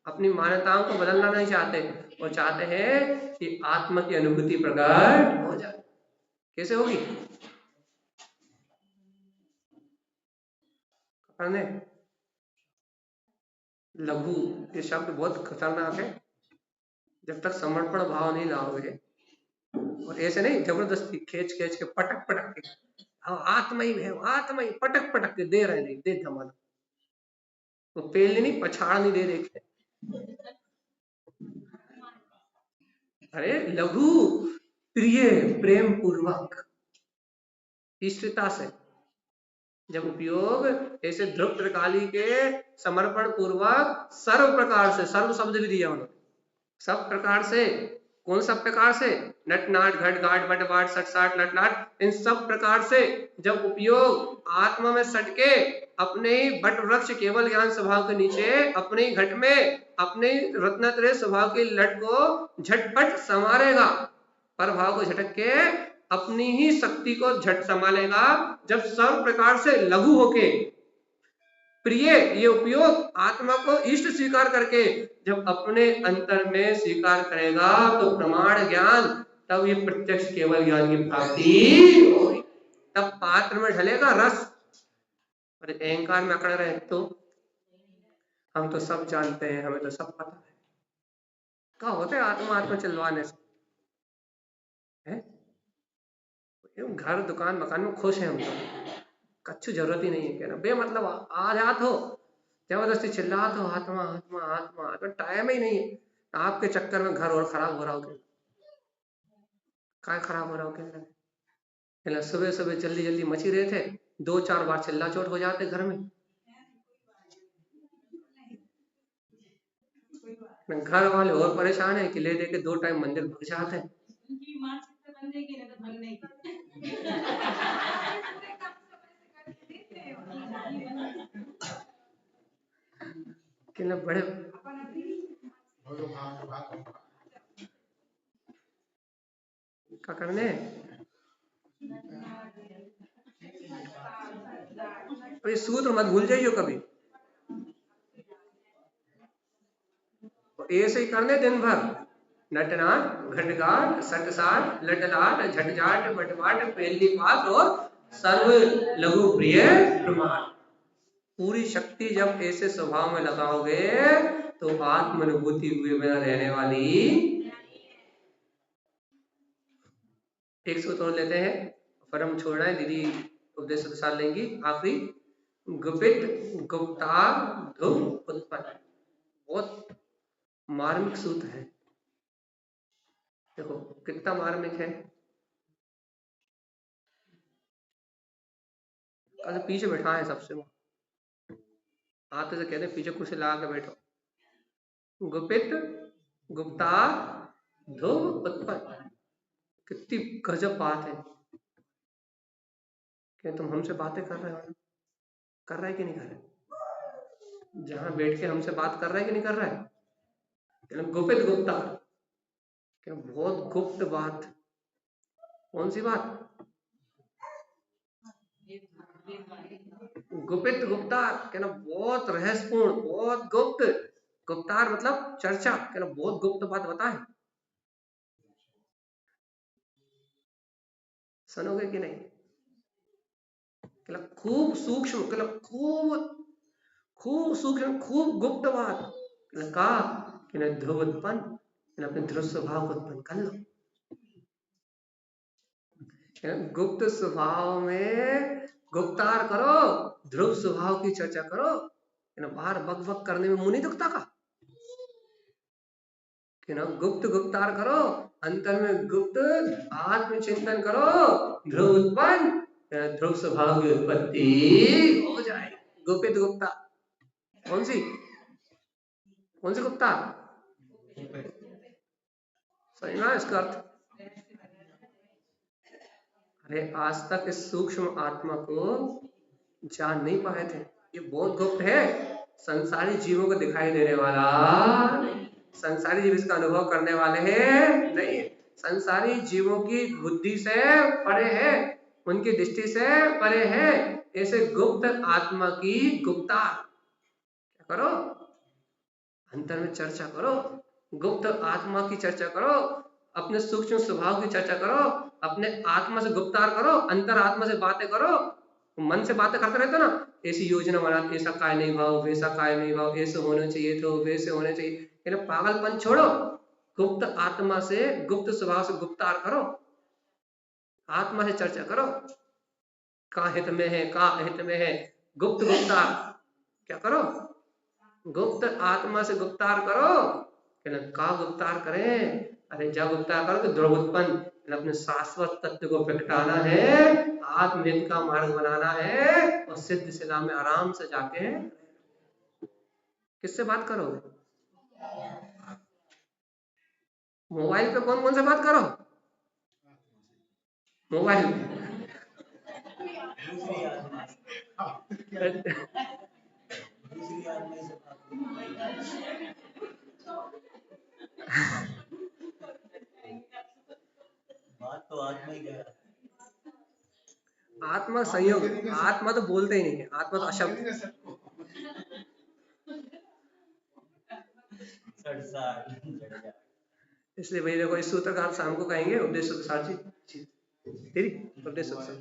अपनी मान्यताओं को बदलना नहीं चाहते, वो चाहते हैं कि आत्मा की अनुभूति प्रकट हो जाए। कैसे होगी? करने लघु ये शब्द बहुत खतरनाक है, जब तक समर्पण भाव नहीं लाओगे, और ऐसे नहीं जबरदस्ती खींच खींच के पटक पटक के, हाँ आत्मा ही है, आत्मा ही पटक पटक के दे रहे, नहीं दे धमाल, वो पेल नहीं पछाड़ नहीं दे देखे। अरे लघु प्रिय प्रेम पूर्वक ईश्वरता से, जब उपयोग ऐसे ध्रुव त्रिकाली के समर्पण पूर्वक सर्व प्रकार से, सर्व शब्द भी दिया उन्होंने, सब प्रकार से, कौन सब प्रकार से, नट नाट घट घाट बट बाट सट साट लट लाट, इन सब प्रकार से जब उपयोग आत्मा में सटके अपने ही बट वृक्ष केवल ज्ञान स्वभाव के नीचे, अपने ही घट में अपने रत्नत्रय स्वभाव के लट को झटपट संवारेगा, पर भाव को झटक के अपनी ही शक्ति को झट संभालेगा, जब सर्व प्रकार से लघु होके प्रिय ये उपयोग आत्मा को इष्ट स्वीकार करके जब अपने अंतर में स्वीकार करेगा, तो प्रमाण ज्ञान, तब ये प्रत्यक्ष केवल ज्ञान की प्राप्ति होगी, तब पात्र में ढलेगा रस। और अहंकार में अकड़ रहे तो हम तो सब जानते हैं, हमें तो सब पता है, क्या होता है आत्मा आत्मा चलवाने से है? घर दुकान मकान में खुश है हम तो, कच्छु जरूरत ही नहीं है कहना, बेमतलब आ जात हो, जबरदस्ती चिल्लात हो आत्मा आत्मा आत्मा, तो टाइम ही नहीं है। आपके चक्कर में घर और खराब हो रहा हो, क्या खराब हो रहा हो कहना, सुबह सुबह जल्दी जल्दी मची रहे थे, 2-4 बार चिल्ला चोट हो जाते घर में, घर वाले और परेशान है कि ले दे के 2 टाइम मंदिर भग जाते हैं। बड़े क्या करने, तो ये सूत्र मत भूल जाइयो कभी, ऐसे ही करने दिन भर, नटनाट घटघाट सटसाट लटलाट झटझाट बटवाट पहली पात और सर्व लघु प्रिय प्रमाण। पूरी शक्ति जब ऐसे स्वभाव में लगाओगे तो आत्मानुभूति हुए बिना रहने वाली। एक सूत्र और लेते हैं, फिर हम छोड़ रहे हैं, दीदी उपदेश साल लेंगी। आखिरी, गुपित गुप्तार धुम उत्पन्न। बहुत मार्मिक सूत्र है, देखो कितना मार्मिक है। कल पीछे बैठा है सबसे, आते से कहते पीछे कुर्सी लगा के बैठो। गुपित गुप्तार धुम उत्पन्न, कितनी गजब बात है। क्या तुम हमसे बातें कर रहे हो? कर रहे कि नहीं कर रहे? जहां बैठ के हमसे बात कर रहे हैं कि नहीं कर रहे हैं? गुपित गुप्ता, क्या बहुत गुप्त बात। कौन सी बात? गुपित गुप्तार, क्या ना बहुत रहस्यपूर्ण, बहुत गुप्त। गुप्तार मतलब चर्चा, क्या ना बहुत गुप्त बात बताए। सुनोगे कि नहीं? खूब सूक्ष्म, खूब सूक्ष्म, खूब गुप्त बात कहा कि न ध्रुव उत्पन्न, अपने ध्रुव स्वभाव को उत्पन्न कर लो। गुप्त स्वभाव में गुप्तार करो, ध्रुव स्वभाव की चर्चा करो। बाहर बक बक करने में मुंह नहीं दुखता का? कि ना गुप्त गुप्तार करो, अंतर में गुप्त आत्मचिंतन करो, ध्रुव उत्पन्न, ध्रुव स्वभाव की उत्पत्ति हो जाए। गुप्त गुप्ता कौन सी गुप्ता? सही ना इसका अर्थ? अरे आज तक इस सूक्ष्म आत्मा को जान नहीं पाए थे, ये बहुत गुप्त है। संसारी जीवों को दिखाई देने वाला, संसारी जीव इसका अनुभव करने वाले हैं नहीं, संसारी जीवों की बुद्धि से परे है, उनकी दृष्टि से परे है। ऐसे गुप्त आत्मा की गुप्ता क्या करो, अंतर में चर्चा करो, गुप्त आत्मा की चर्चा करो, अपने सूक्ष्म स्वभाव की चर्चा करो, अपने आत्मा से गुप्तार करो, अंतर आत्मा से बातें करो। मन से बातें करते रहते ना, ऐसी योजना बना, ऐसा काय नहीं भाव, वैसा काय नहीं भाव, ऐसे होना चाहिए तो वैसे होने चाहिए। पागलपन छोड़ो, गुप्त आत्मा से, गुप्त स्वभाव से गुप्तार करो, आत्मा से चर्चा करो। का हित में है, का हित में है, गुप्त गुप्तार क्या करो, गुप्त आत्मा से गुप्तार करो। का गुप्तार करें? अरे जब गुप्तार करो तो ध्रुव उत्पन्न, अपने शाश्वत तत्व को प्रकटाना है, आत्मनिर्भर का मार्ग बनाना है, और सिद्ध शिला में आराम से जाके। किससे बात करोगे? मोबाइल पे कौन कौन से बात करो? मोबाइल बात तो आत्मा ही है। आत्मा संयोग, आत्मा तो बोलते ही नहीं है, आत्मा तो अशब्द। इसलिए भैया देखो, इस सूत्र का आप शाम को कहेंगे उपदेश सूत्र साक्षी तेरी उपदेश सूत्र।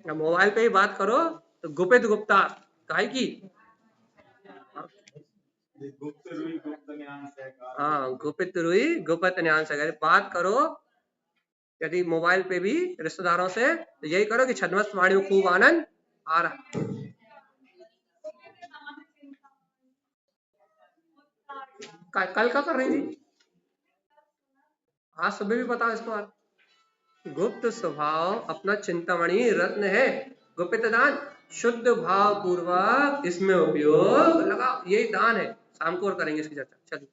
मोबाइल पे ही बात करो तो गुपित गुप्ता काहे की, हाँ गुपित रुई गुप्त न्यान से बात करो। यदि मोबाइल पे भी रिश्तेदारों से तो यही करो कि छद्मस्त वाणी में खूब आनंद आ रहा। कल का कर रही थी, आज सुबह भी बताओ इसको। गुप्त स्वभाव अपना चिंतामणि रत्न है, गुप्त दान शुद्ध भाव पूर्वक इसमें उपयोग लगाओ, यही दान है। शाम को और करेंगे इसकी चर्चा। चलिए।